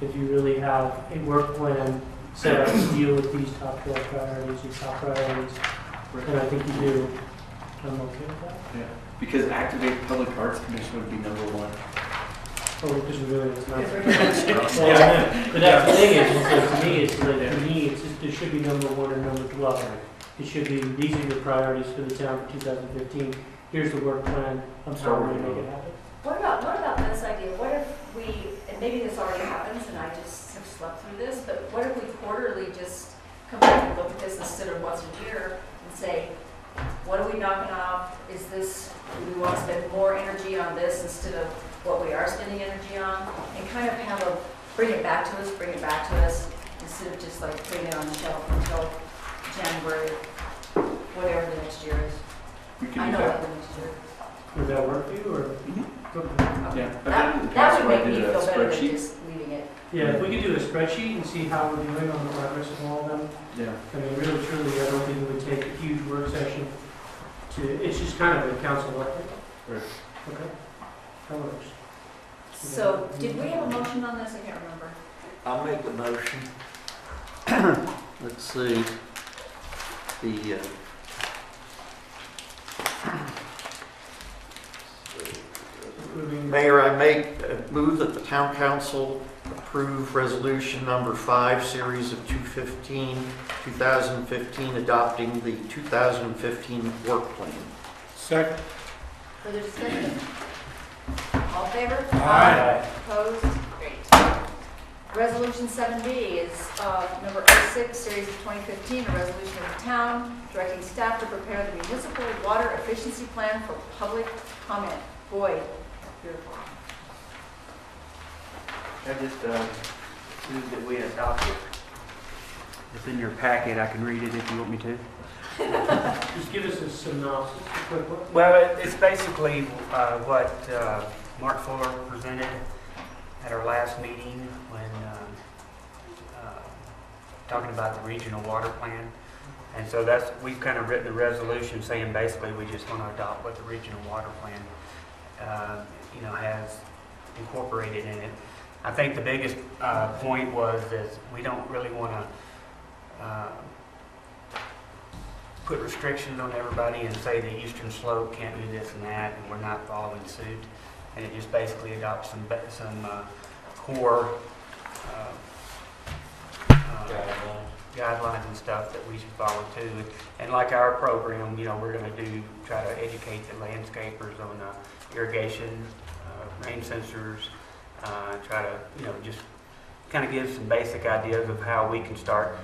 If you really have a work plan set up to deal with these top 12 priorities, these top priorities, and I think you do, I'm okay with that. Yeah. Because Activate Public Arts Commission would be number one. Oh, because it really is not. Yeah. But that's the thing is like, to me, it's like, to me, it's just, there should be number 1 and number 12. It should be, these are your priorities for the town for 2015. Here's the work plan. I'm sorry, we're going to make it happen. What about this idea? What if we, and maybe this already happens and I just have slept through this, but what if we quarterly just come back and look at this instead of once a year and say, what are we knocking off? Is this, do we want to spend more energy on this instead of what we are spending energy on? And kind of have a, bring it back to us, instead of just like putting it on the shelf until January, whatever the next year is. We can I do know that. what the next year. Would that work for you, or? Okay. Yeah. That would make I me did a feel better than spreadsheet. just leaving it. Yeah, if we could do a spreadsheet and see how we're doing on the progress of all of them. Yeah. I mean, really, truly, I don't think it would take a huge work session to, it's just kind of a council update. Right. Okay, that works. So, did we have a motion on this? I can't remember. I'll make the motion. Let's see. The, Mayor, I move that the town council approve resolution number 5, series of 2015, adopting the 2015 work plan. Second. Further discussion? All in favor? Aye. Opposed? Great. Resolution 7B is number 06, series of 2015, a resolution of the town directing staff to prepare the municipal water efficiency plan for public comment. Boyd, beautiful. I just move that we adopt it. It's in your packet. I can read it if you want me to. Just give us a synopsis, a quick one. Well, it's basically what Mark Fuller presented at our last meeting when talking about the regional water plan. And so we've kind of written a resolution saying basically we just want to adopt what the regional water plan has incorporated in it. I think the biggest point was that we don't really want to put restrictions on everybody and say the eastern slope can't do this and that, and we're not following suit. And it just basically adopts some core guidelines and stuff that we should follow too. And like our program, we're going to try to educate the landscapers on irrigation, rain sensors, try to, just kind of give some basic ideas of how we can start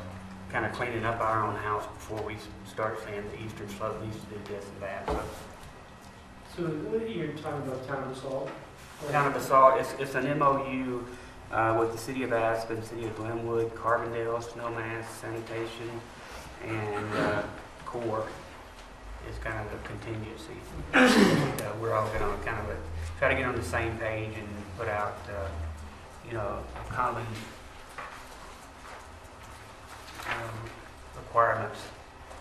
kind of cleaning up our own house before we start saying the eastern slope needs to do this and that. So you're talking about Town of Basalt? Town of Basalt, it's an MOU with the City of Aspen, City of Glenwood, Carbondale, Snowmass, Sanitation, and Core is kind of the contingency. We're all going to kind of try to get on the same page and put out, common requirements.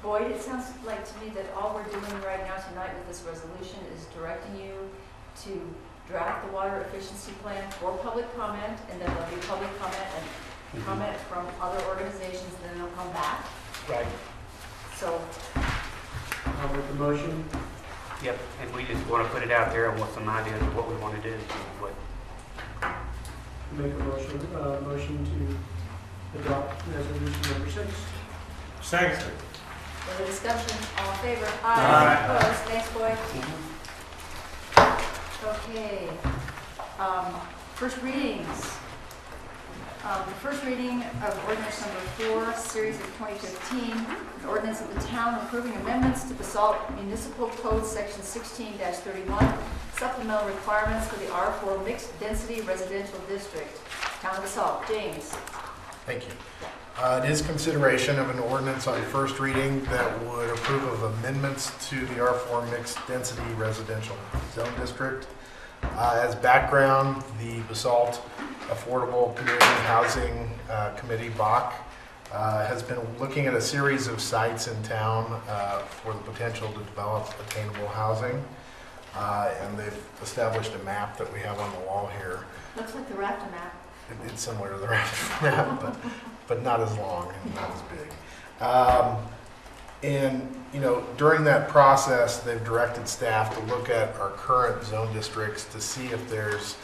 Boyd, it sounds like to me that all we're doing right now tonight with this resolution is directing you to draft the water efficiency plan for public comment, and then there'll be public comment and comment from other organizations, and then they'll come back. Right. So, I'll make the motion. Yep, and we just want to put it out there and with some ideas of what we want to do. Make a motion to adopt resolution number 6. Second. further discussion, all in favor? Aye. Opposed? Thanks, Boyd. Okay. First readings. The first reading of ordinance number 4, series of 2015, an ordinance of the town approving amendments to Basalt Municipal Code Section 16-31, supplemental requirements for the R4 Mixed Density Residential District. Town of Basalt. James. Thank you. It is consideration of an ordinance on first reading that would approve of amendments to the R4 Mixed Density Residential Zone District. As background, the Basalt Affordable Community Housing Committee, BAC, has been looking at a series of sites in town for the potential to develop attainable housing. And they've established a map that we have on the wall here. Looks like the Raptor map. It's similar to the Raptor map, but not as long and not as big. And, during that process, they've directed staff to look at our current zone districts to see if there's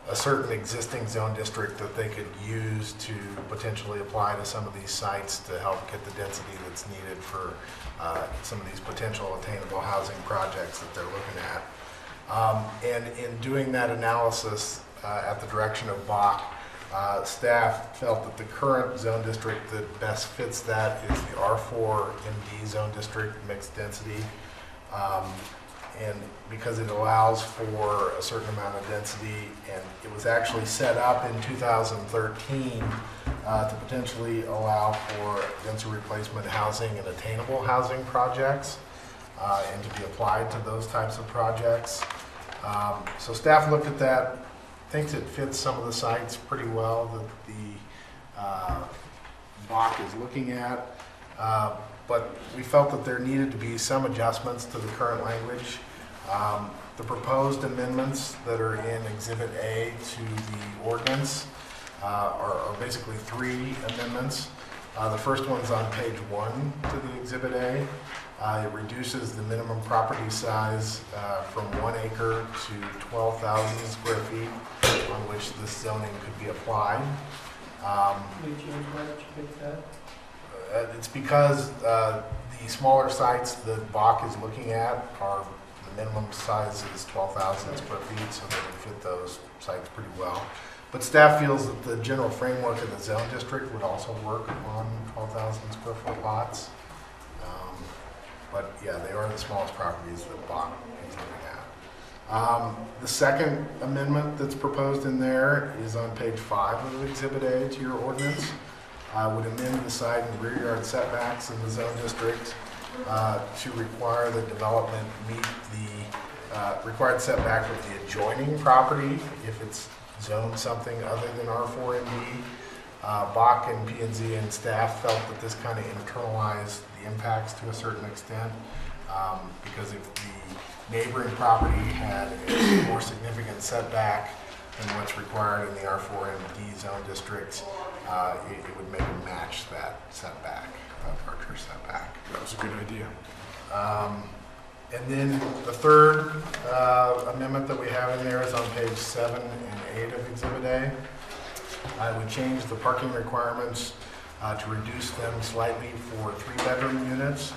a certain existing zone district that they could use to potentially apply to some of these sites to help get the density that's needed for some of these potential attainable housing projects that they're looking at. And in doing that analysis at the direction of BAC, staff felt that the current zone district that best fits that is the R4 MD zone district, mixed density. And because it allows for a certain amount of density, and it was actually set up in 2013 to potentially allow for denser replacement housing and attainable housing projects, and to be applied to those types of projects. So staff looked at that, thinks it fits some of the sites pretty well that the BAC is looking at, but we felt that there needed to be some adjustments to the current language. The proposed amendments that are in Exhibit A to the ordinance are basically 3 amendments. The first one's on page 1 to the Exhibit A. It reduces the minimum property size from 1 acre to 12,000 square feet on which this zoning could be applied. It's because the smaller sites that BAC is looking at are, the minimum size is 12,000 square feet, so they would fit those sites pretty well. But staff feels that the general framework of the zone district would also work on 12,000 square foot lots. But yeah, they are the smallest properties that BAC is looking at. The second amendment that's proposed in there is on page 5 of Exhibit A to your ordinance. Would amend the side and rear yard setbacks in the zone district to require that development meet the required setback of the adjoining property if it's zoned something other than R4MD. BAC and P&Z and staff felt that this kind of internalized the impacts to a certain extent, because if the neighboring property had a more significant setback than what's required in the R4MD zone district, it would make it match that setback, departure setback. That was a good idea. And then the third amendment that we have in there is on page 7 and 8 of Exhibit A. I would change the parking requirements to reduce them slightly for 3-bedroom units.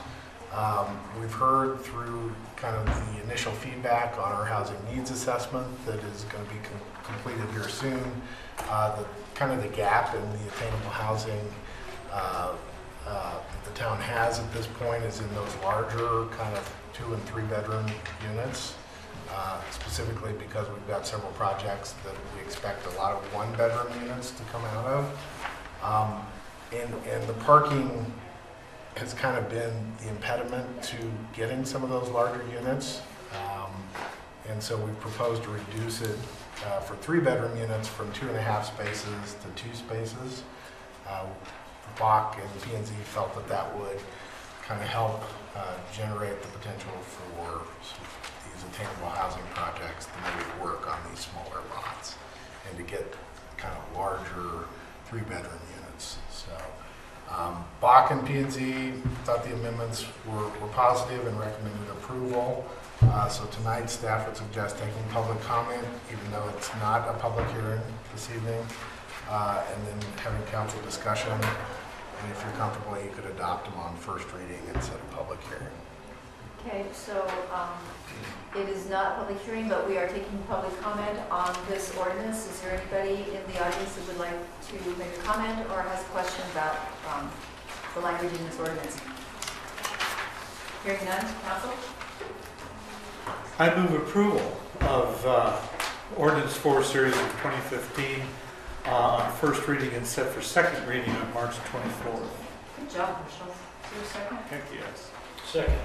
We've heard through kind of the initial feedback on our housing needs assessment that is going to be completed here soon. The gap in the attainable housing that the town has at this point is in those larger kind of 2- and 3-bedroom units. Specifically because we've got several projects that we expect a lot of 1-bedroom units to come out of. And the parking has kind of been the impediment to getting some of those larger units. And so we proposed to reduce it for 3-bedroom units from 2.5 spaces to 2 spaces. BAC and P&Z felt that that would kind of help generate the potential for these attainable housing projects to make it work on these smaller lots and to get kind of larger 3-bedroom units. So BAC and P&Z thought the amendments were positive and recommended approval. So tonight staff would suggest taking public comment, even though it's not a public hearing this evening, and then having council discussion. And if you're comfortable, you could adopt them on first reading instead of public hearing. Okay, so it is not a public hearing, but we are taking public comment on this ordinance. Is there anybody in the audience that would like to make a comment or has a question about the language in this ordinance? Hearing none, council? I move approval of Ordinance 4 Series of 2015 on first reading and set for second reading on March 24th. Good job, Marshall. Is there a second? Heck yes. Second.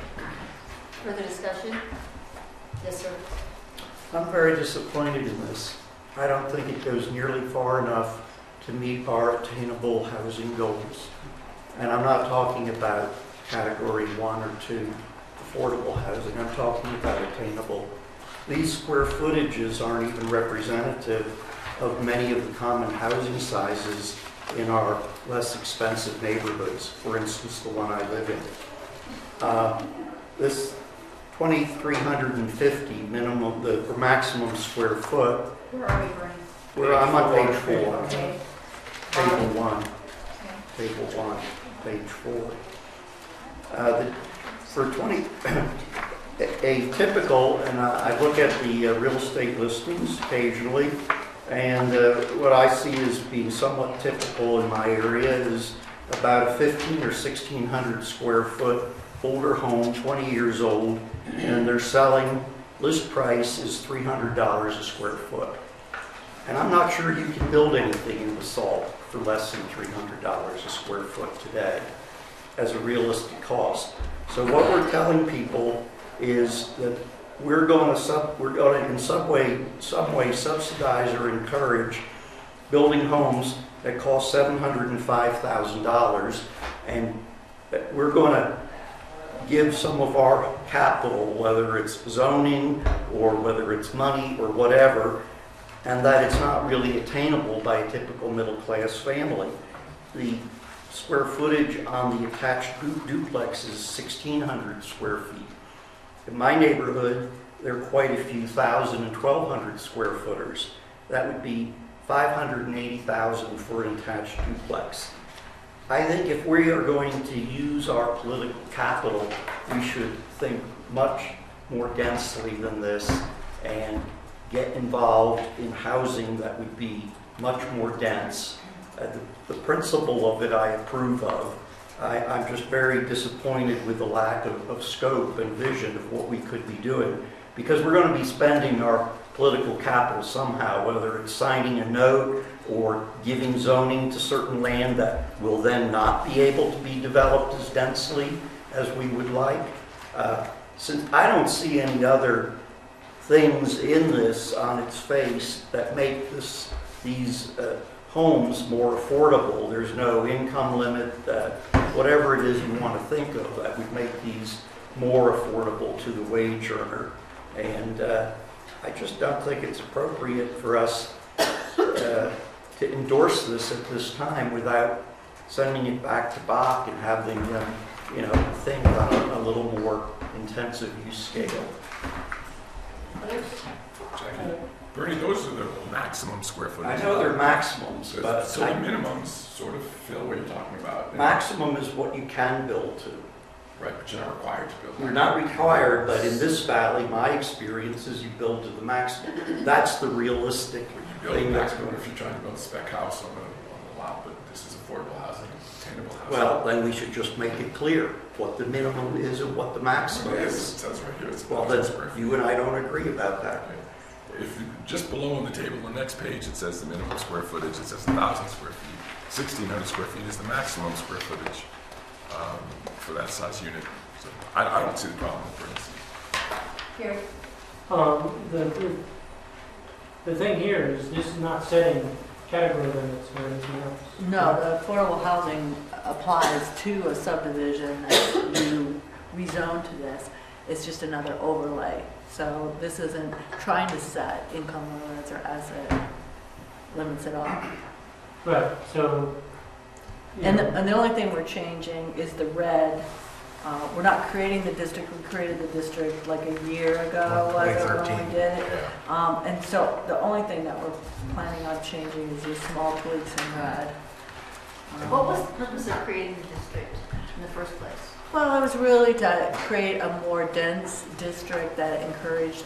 Further discussion? Yes, sir. I'm very disappointed in this. I don't think it goes nearly far enough to meet our attainable housing goals. And I'm not talking about category 1 or 2 affordable housing. I'm talking about attainable. These square footages aren't even representative of many of the common housing sizes in our less expensive neighborhoods. For instance, the one I live in. This 2,350 minimum, the maximum square foot. Where are we, Bernie? I'm on page 4. Okay. Table 1. Okay. Table 1, page 4. For 20, a typical, and I look at the real estate listings occasionally, and what I see as being somewhat typical in my area is about a 1,500 or 1,600 square foot older home, 20 years old, and they're selling, list price is $300 a square foot. And I'm not sure you can build anything in Basalt for less than $300 a square foot today as a realistic cost. So what we're telling people is that we're going to in some way subsidize or encourage building homes that cost $705,000, and that we're going to give some of our capital, whether it's zoning or whether it's money or whatever, and that it's not really attainable by a typical middle-class family. The square footage on the attached duplex is 1,600 square feet. In my neighborhood, there are quite a few thousand and 1,200 square footers. That would be $580,000 for an attached duplex. I think if we are going to use our political capital, we should think much more densely than this and get involved in housing that would be much more dense. The principle of it I approve of. I'm just very disappointed with the lack of scope and vision of what we could be doing, because we're going to be spending our political capital somehow, whether it's signing a note or giving zoning to certain land that will then not be able to be developed as densely as we would like. Since I don't see any other things in this on its face that make these homes more affordable. There's no income limit, whatever it is you want to think of that would make these more affordable to the wage earner. And I just don't think it's appropriate for us to endorse this at this time without sending it back to Bach and having them, think on a little more intensive use scale. Jackie, Bernie, those are the maximum square footage. I know they're maximums, but so the minimums sort of fill what you're talking about. Maximum is what you can build to. Right, but you're not required to build. You're not required, but in this valley, my experience is you build to the maximum. That's the realistic thing. Maximum if you're trying to build a spec house on the lot, but this is affordable housing, attainable housing. Well, then we should just make it clear what the minimum is and what the maximum is. It says right here, it's well, then you and I don't agree about that. If you, just below on the table, the next page, it says the minimum square footage. It says 1,000 square feet. 1,600 square feet is the maximum square footage for that size unit. So I don't see the problem with Bernie. Here. The thing here is this is not setting category limits or anything else. No, the affordable housing applies to a subdivision that you rezone to this. It's just another overlay. So this isn't trying to set income limits or asset limits at all. Right, so. And the only thing we're changing is the red. We're not creating the district. We created the district like a year ago, was it, when we did it? Yeah. And so the only thing that we're planning on changing is these small tweaks in red. What was the purpose of creating the district in the first place? Well, it was really to create a more dense district that encouraged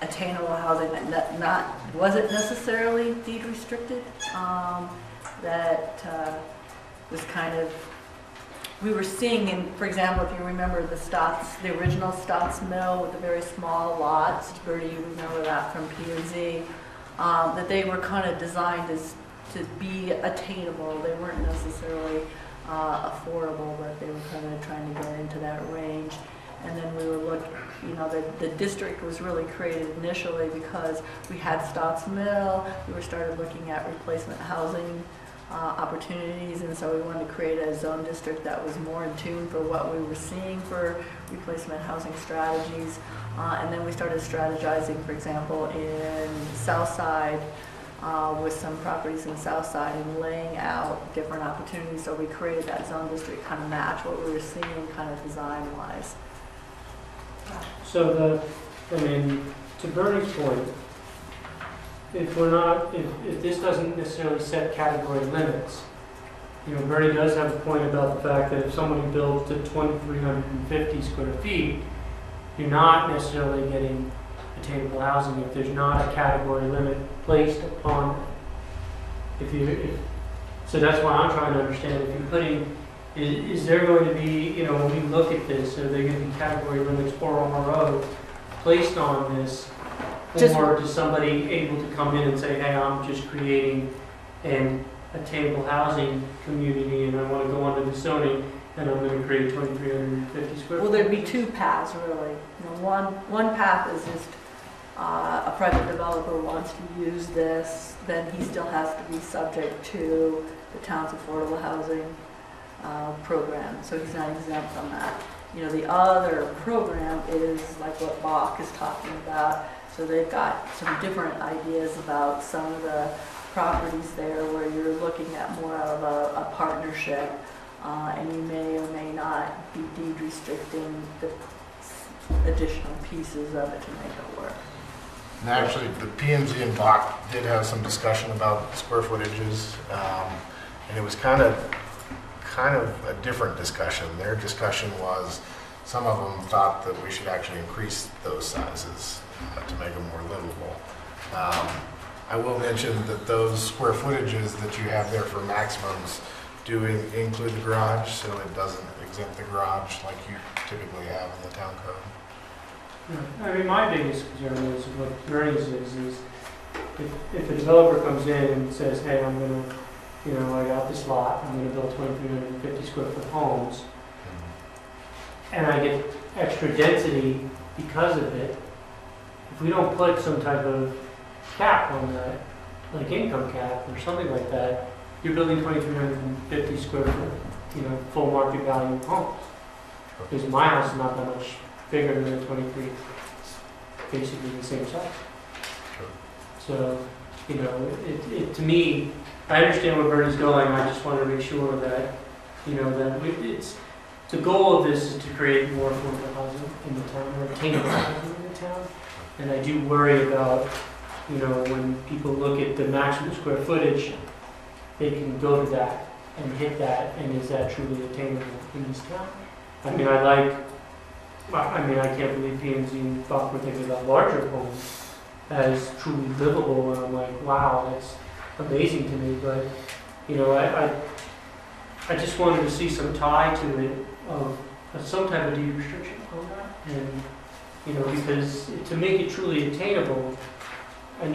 attainable housing that wasn't necessarily deed restricted. That was kind of, we were seeing in, for example, if you remember the original Stotts Mill with the very small lots, Bertie, you remember that from P&Z, that they were kind of designed to be attainable. They weren't necessarily affordable, but they were kind of trying to get into that range. And then we were looking, you know, the district was really created initially because we had Stotts Mill, we were started looking at replacement housing opportunities, and so we wanted to create a zone district that was more in tune for what we were seeing for replacement housing strategies. And then we started strategizing, for example, in Southside, with some properties in Southside and laying out different opportunities. So we created that zone district kind of match what we were seeing kind of design-wise. So to Bernie's point, if this doesn't necessarily set category limits, you know, Bernie does have a point about the fact that if somebody builds to 2,350 square feet, you're not necessarily getting attainable housing if there's not a category limit placed upon it. So that's why I'm trying to understand, if you're putting, is there going to be, you know, when we look at this, are there going to be category limits or MRO placed on this? Or is somebody able to come in and say, hey, I'm just creating an attainable housing community and I want to go under the zoning and I'm going to create 2,350 square feet? Well, there'd be two paths really. You know, one path is just a private developer wants to use this, then he still has to be subject to the town's affordable housing program, so he's not exempt from that. You know, the other program is like what Bach is talking about. So they've got some different ideas about some of the properties there where you're looking at more of a partnership, and you may or may not be deed restricting the additional pieces of it to make it work. And actually, the P&Z and Bach did have some discussion about square footages, and it was kind of a different discussion. Their discussion was, some of them thought that we should actually increase those sizes to make them more livable. I will mention that those square footages that you have there for maximums do include the garage, so it doesn't exempt the garage like you typically have in the town code. Yeah. I mean, my biggest concern is what Bernie's is if a developer comes in and says, hey, I'm going to, you know, I got this lot, I'm going to build 2,350 square foot homes, and I get extra density because of it. If we don't put some type of cap on that, like income cap or something like that, you're building 2,350 square foot, you know, full market value homes. Because my house is not that much bigger than the 23, basically the same size. So, you know, it to me, I understand where Bernie's going. I just want to make sure that, you know, that the goal of this is to create more affordable housing in the town, or attainable housing in the town. And I do worry about, you know, when people look at the maximum square footage, they can go to that and hit that, and is that truly attainable in this town? I mean, I can't believe P&Z and Buck were thinking about larger homes as truly livable, and I'm like, wow, that's amazing to me. But, you know, I just wanted to see some tie to it of some type of deed restriction on that, and, you know, because to make it truly attainable, I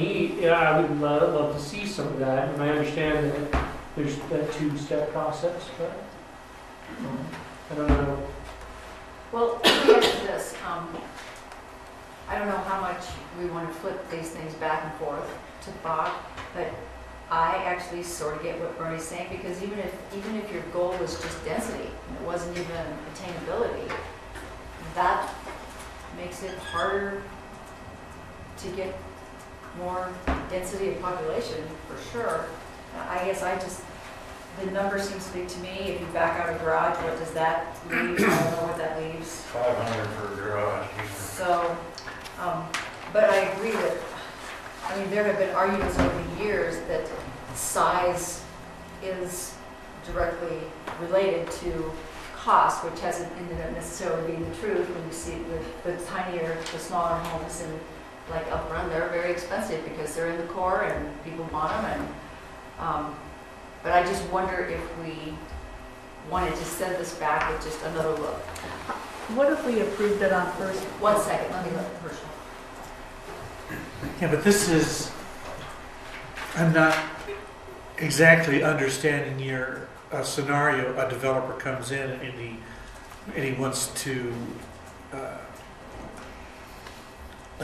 would love to see some of that, and I understand that there's that two-step process, but I don't know. Well, let me ask you this. I don't know how much we want to flip these things back and forth to Bob, but I actually sort of get what Bernie's saying, because even if your goal was just density, and it wasn't even attainability, that makes it harder to get more density of population, for sure. I guess the number seems big to me. If you back out a garage, what does that leave? I don't know what that leaves. 500 for a garage. So, but I agree that, I mean, there have been arguments over the years that size is directly related to cost, which hasn't ended up necessarily being the truth. When you see the smaller homes in like Up Run, they're very expensive because they're in the core and people want them. And but I just wonder if we wanted to send this back with just another look. What if we approved it on first? 1 second, let me look first. Yeah, but this is, I'm not exactly understanding your scenario. A developer comes in and he wants to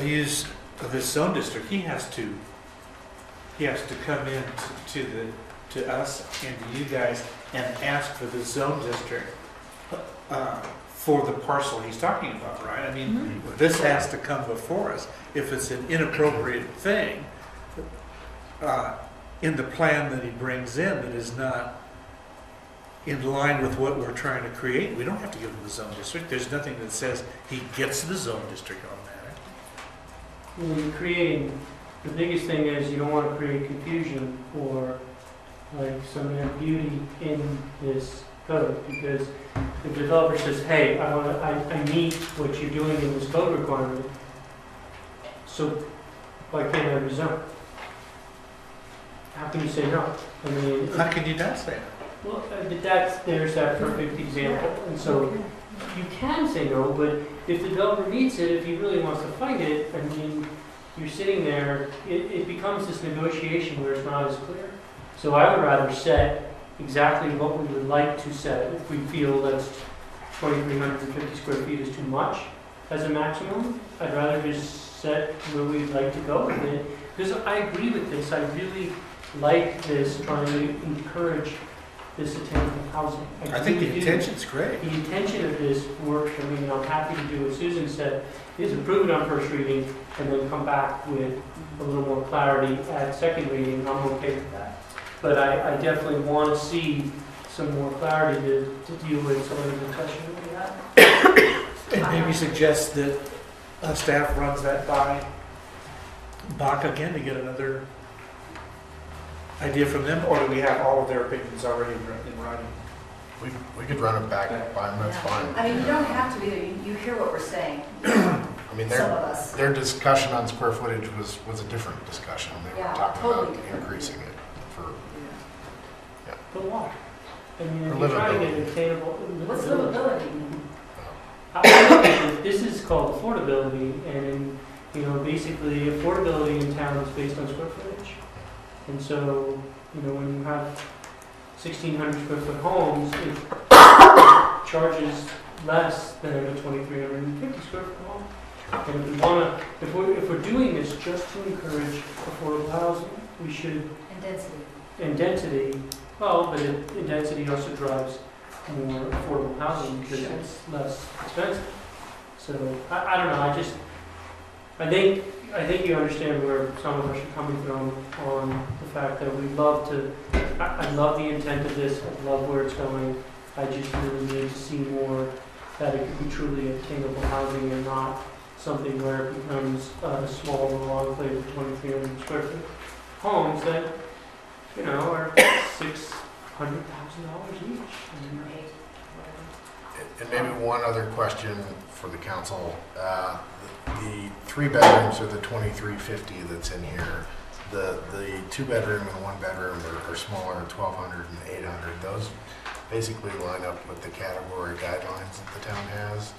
use of this zone district, he has to come in to us and to you guys and ask for the zone district for the parcel he's talking about, right? I mean, this has to come before us. If it's an inappropriate thing in the plan that he brings in that is not in line with what we're trying to create, we don't have to give him the zone district. There's nothing that says he gets the zone district automatic. When you're creating, the biggest thing is you don't want to create confusion or like some ambiguity in this code, because the developer says, hey, I need what you're doing in this code requirement, so why can't I rezone? How can you say no? I mean, How can you not say that? well, there's that perfect example, and so you can say no, but if the developer needs it, if he really wants to fight it, I mean, you're sitting there, it becomes this negotiation where it's not as clear. So I would rather set exactly what we would like to set. If we feel that 2,350 square feet is too much as a maximum, I'd rather just set where we'd like to go with it. Because I agree with this, I really like this, trying to encourage this attainable housing. I think the really do. intention's great. The intention of this work, I mean, I'm happy to do what Susan said, is approve it on first reading and then come back with a little more clarity at second reading. I'm okay with that. But I definitely want to see some more clarity to deal with some of the discussion that we had. And maybe suggest that staff runs that by Bach again to get another idea from them, or do we have all of their opinions already in writing? We could run it back by them, that's fine. I mean, you don't have to be, you hear what we're saying. I mean, Some of us. their discussion on square footage was a different discussion. They were Yeah, talking totally about different. increasing it for, But why? I mean, For if you're trying to livability. get attainable. What's livability? I look at it, this is called affordability, and basically affordability in town is based on square footage. And so, when you have 1,600 square foot homes, it charges less than a 2,350 square foot home. And if we're doing this just to encourage affordable housing, we should. And density. And density, well, but density also drives more affordable housing because it's less expensive. So I don't know. I think you understand where some of us are coming from on the fact that we love to. I love the intent of this. I love where it's going. I just really need to see more that it could be truly attainable housing and not something where it becomes a small little enclave of 2,300 square foot homes that are $600,000 each. and maybe one other question for the council. The 3 bedrooms or the 2,350 that's in here, the 2 bedroom and 1 bedroom are smaller, 1,200 and 800. Those basically line up with the category guidelines that the town has.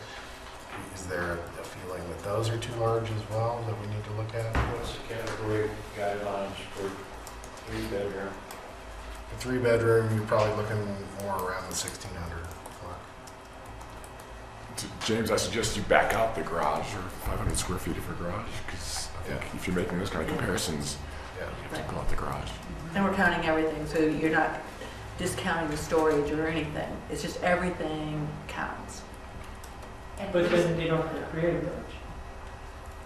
Is there a feeling that those are too large as well that we need to look at? What's the category guidelines for 3 bedroom? The 3 bedroom, you're probably looking more around the 1,600 mark. James, I suggest you back out the garage or 500 square feet of a garage, because I think if you're making those kind of comparisons, Yeah. you have to go out the garage. And we're counting everything, so you're not discounting the storage or anything. It's just everything counts. But then they don't have to create a garage.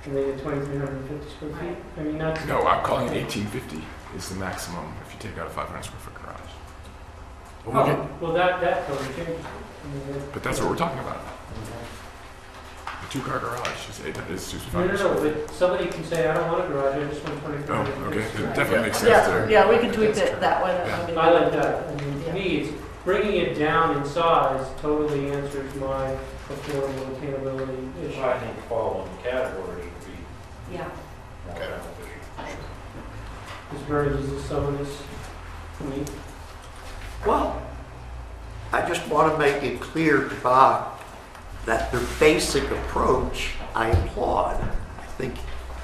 And they get 2,350 square feet. I mean, that's. No, I'm calling it 1,850 is the maximum if you take out a 500 square foot garage. Well, that totally changes. But that's what we're talking about. A 2-car garage is 500 No, square feet. but somebody can say, I don't want a garage, I just want 2,350. Oh, okay. It definitely makes sense there. Yeah, we can tweak it that way. Yeah. That'd be I good. like that. I mean, to me, it's bringing it down in size totally answers my affordable attainability issue. I think following the category would be Yeah. more Okay. beneficial. Ms. Bird, is this some of this for me? Well, I just want to make it clear to Bob that their basic approach, I applaud. I think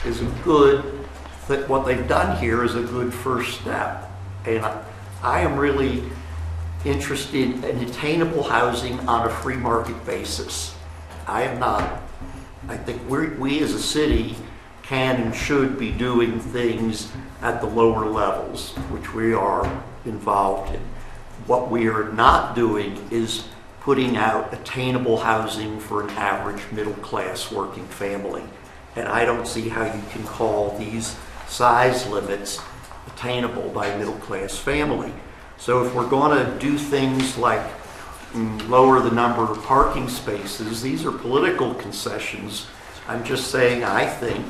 is a good, that what they've done here is a good first step. And I am really interested in attainable housing on a free market basis. I am not I think we as a city can and should be doing things at the lower levels, which we are involved in. What we are not doing is putting out attainable housing for an average middle-class working family. And I don't see how you can call these size limits attainable by a middle-class family. So if we're going to do things like lower the number of parking spaces, these are political concessions. I'm just saying I think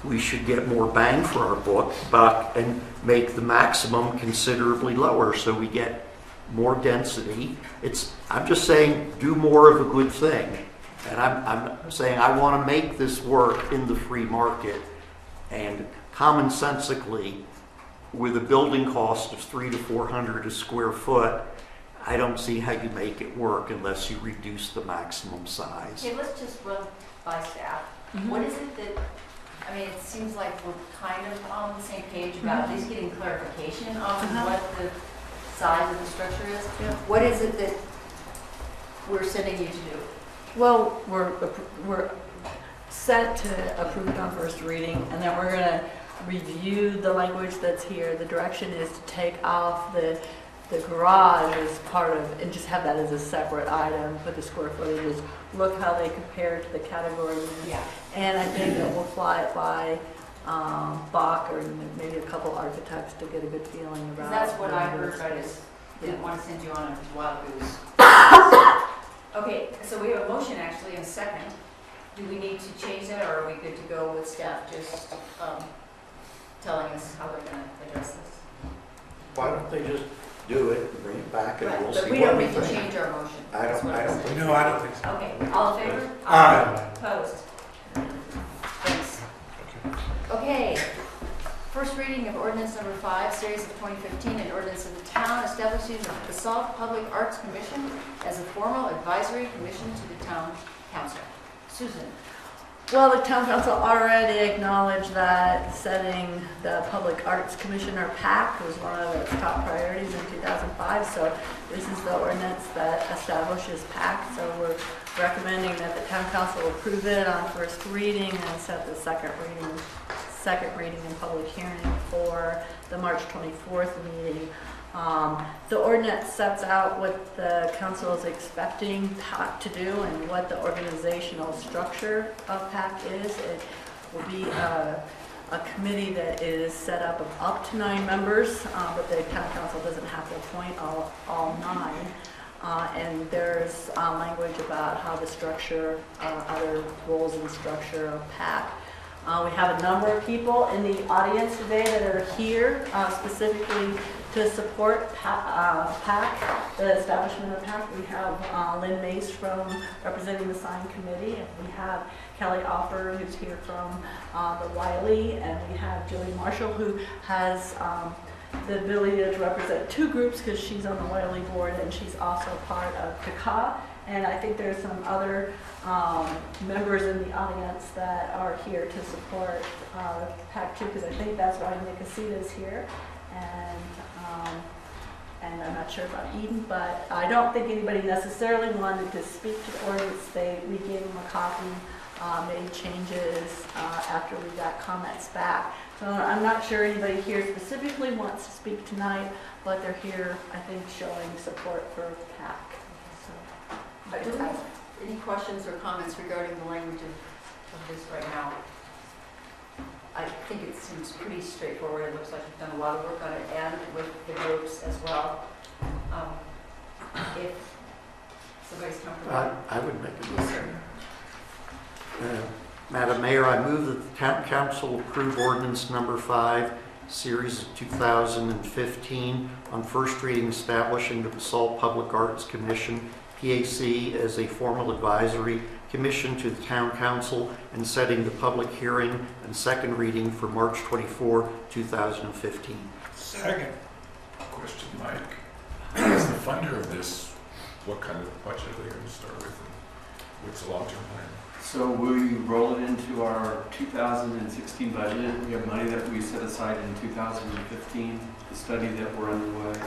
we should get more bang for our buck and make the maximum considerably lower so we get more density. I'm just saying do more of a good thing. And I'm saying I want to make this work in the free market, and commonsensically, with a building cost of $300 to $400 a square foot, I don't see how you make it work unless you reduce the maximum size. Okay, let's just run by staff. Mhm. What is it that, I mean, it seems like we're kind of on the same page about at least getting clarification on what the size of the structure is. Yeah. What is it that we're sending you to do? Well, we're set to approve it on first reading, and then we're going to review the language that's here. The direction is to take off the garage as part of, and just have that as a separate item, put the square footages, look how they compare to the category units. Yeah. And I think that we'll fly it by Bach or maybe a couple architects to get a good feeling about. Because that's what I the heard, but I just didn't want to send you on a wild goose. Okay, so we have a motion actually in a second. Do we need to change that, or are we good to go with staff just telling us how they're going to address this? Why don't they just do it and bring it back and Right, we'll but see we what don't we need to think. change our motion. I That's don't what I'm think saying. No, I don't think so. Okay, all in favor? Aye. Opposed? Thanks. Okay, first reading of ordinance number 5, series of 2015, an ordinance of the town establishing the Basalt Public Arts Commission as a formal advisory commission to the town council. Susan? Well, the town council already acknowledged that setting the Public Arts Commission, or PAC, was one of its top priorities in 2005. So this is the ordinance that establishes PAC. So we're recommending that the town council approve it on first reading and set the second reading and public hearing for the March 24th meeting. The ordinance sets out what the council is expecting PAC to do and what the organizational structure of PAC is. It will be a committee that is set up of up to 9 members, but the town council doesn't have to appoint all 9. And there's language about how the structure, other roles and structure of PAC. We have a number of people in the audience today that are here specifically to support PAC, the establishment of PAC. We have Lynn Mace representing the sign committee, and we have Kelly Offer, who's here from the Wiley, and we have Julie Marshall, who has the ability to represent 2 groups because she's on the Wiley board and she's also part of PCA. And I think there's some other members in the audience that are here to support PAC too, because I think that's why Nicosia is here. And I'm not sure about Eden, but I don't think anybody necessarily wanted to speak to the ordinance. We gave them a copy, made changes after we got comments back. So I'm not sure anybody here specifically wants to speak tonight, but they're here, I think, showing support for PAC. Do we have any questions or comments regarding the language of this right now? I think it seems pretty straightforward. It looks like you've done a lot of work on it, and with the groups as well. If somebody's comfortable. I would make a Yes, motion. sir. Madam Mayor, I move that the town council approve ordinance number 5, series of 2015, on first reading establishing the Basalt Public Arts Commission, PAC, as a formal advisory commission to the town council, and setting the public hearing and second reading for March 24, 2015. Second. Question, Mike. As the funder of this, what kind of budget are they going to start with? And what's the long-term plan? So we roll it into our 2016 budget. We have money that we set aside in 2015, the study that we're underway.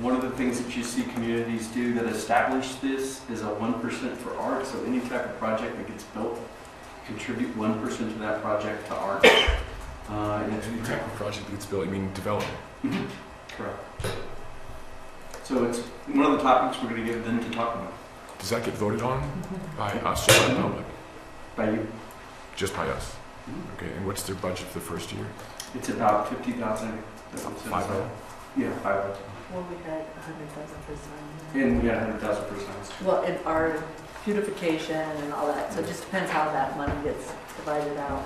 One of the things that you see communities do that establish this is a 1% for art. So any type of project that gets built contribute 1% to that project to art. Any type of project that's built, I mean, development. Mhm. Correct. So it's one of the topics we're going to give them to talk about. Does that get voted on by us or by the public? By you. Just by us? Okay, and what's their budget for the first year? It's about 50,000. 5-0? Yeah, 5-0. Well, we had 100,000 for sign. And we got 100,000 for signs. Well, in our beautification and all that, so it just depends how that money gets divided out.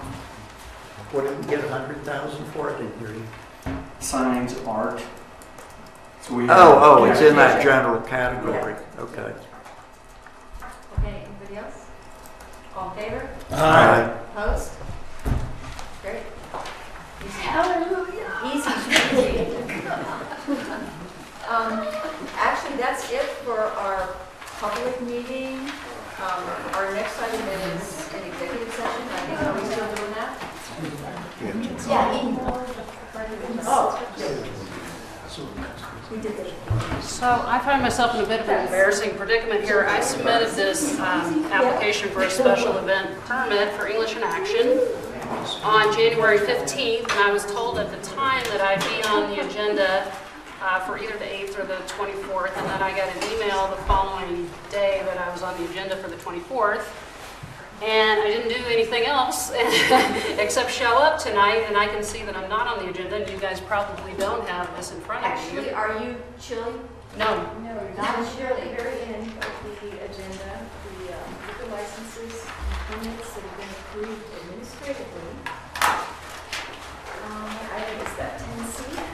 What did we get 100,000 for? I didn't hear you. Signs, art. So we Oh, it's in that general category. Okay. Okay, anybody else? All in favor? Aye. Opposed? Great. Easy. Hallelujah. Easy peasy. Actually, that's it for our public meeting. Our next item is an executive session. I think, are we still doing that? Yeah. Oh. We did this. So I find myself in a bit of an embarrassing predicament here. I submitted this application for a special event permit for English in Action on January 15th, and I was told at the time that I'd be on the agenda for either the 8th or the 24th, and then I got an email the following day that I was on the agenda for the 24th. And I didn't do anything else except show up tonight, and I can see that I'm not on the agenda, and you guys probably don't have this in front of you. Actually, are you Chili? No. No, you're not Shirley. Very end of the agenda, the liquor licenses and permits that have been approved administratively. What item is that, 10C?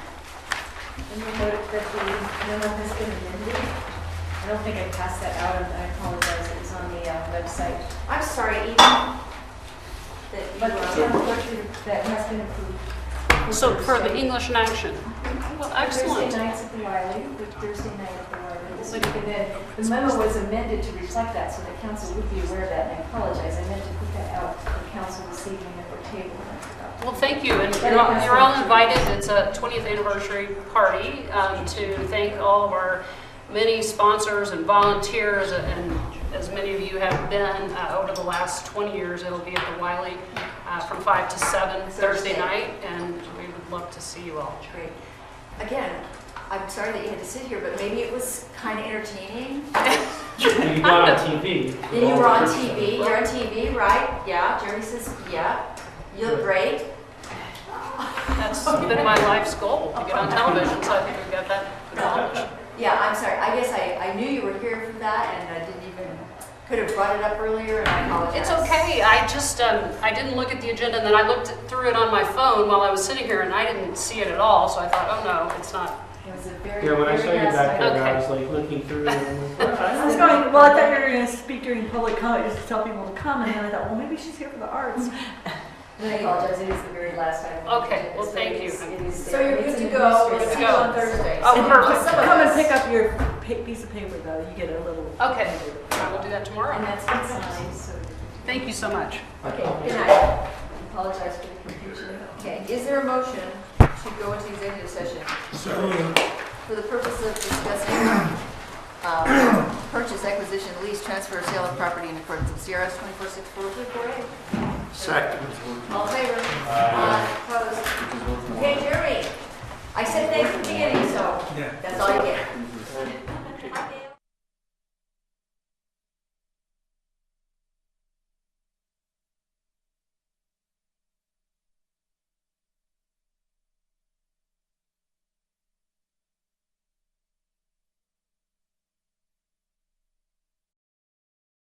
And you'll note that the memo has been amended. I don't think I passed that out, and I apologize, it was on the website. I'm sorry, Eden. But that has been approved. So for the English in Action. Well, excellent. Thursday nights at the Wiley, with Thursday night at the Wiley this week. And then the memo was amended to reflect that, so the council would be aware of that, and I apologize. I meant to put that out to the council this evening at their table. And I forgot. Well, thank you, and you're all invited. It's a 20th anniversary party to thank all of our many sponsors and volunteers, and as many of you have been over the last 20 years. It'll be at the Wiley from 5 to 7 Thursday night, and we would love to see you all. Great. Again, I'm sorry that you had to sit here, but maybe it was kind of entertaining. You got on TV. And you were on TV. You're on TV, right? Yeah. Jeremy says, yeah. You look great. That's been my life's goal, to get on television, so I think we've got that accomplished. Yeah, I'm sorry. I guess I knew you were here for that, and I could have brought it up earlier, and I apologize. It's okay. I just, I didn't look at the agenda, and then I looked through it on my phone while I was sitting here, and I didn't see it at all, so I thought, oh no, it's not. It was a very, Yeah, when I saw you back there, Okay. I was like looking through it. And I'm like, I was going, well, I thought you were going to speak during public comment, just to tell people to come, and then I thought, well, maybe she's here for the arts. and I apologize, it is the very last item. Okay, well, thank you. So you're good to go. We'll see you on Thursday. Oh, And perfect. Come and pick up your piece of paper, though. You get a little. Okay, I will do that And tomorrow. that's been signed, so. Thank you so much. Okay, good night. Apologize for the confusion. Okay, is there a motion to go into executive session for the purpose of discussing purchase, acquisition, lease, transfer, or sale of property in accordance with CRS 2464-348? Second. All in favor? Opposed? Okay, Jeremy, I said thanks at the beginning, so that's all you get.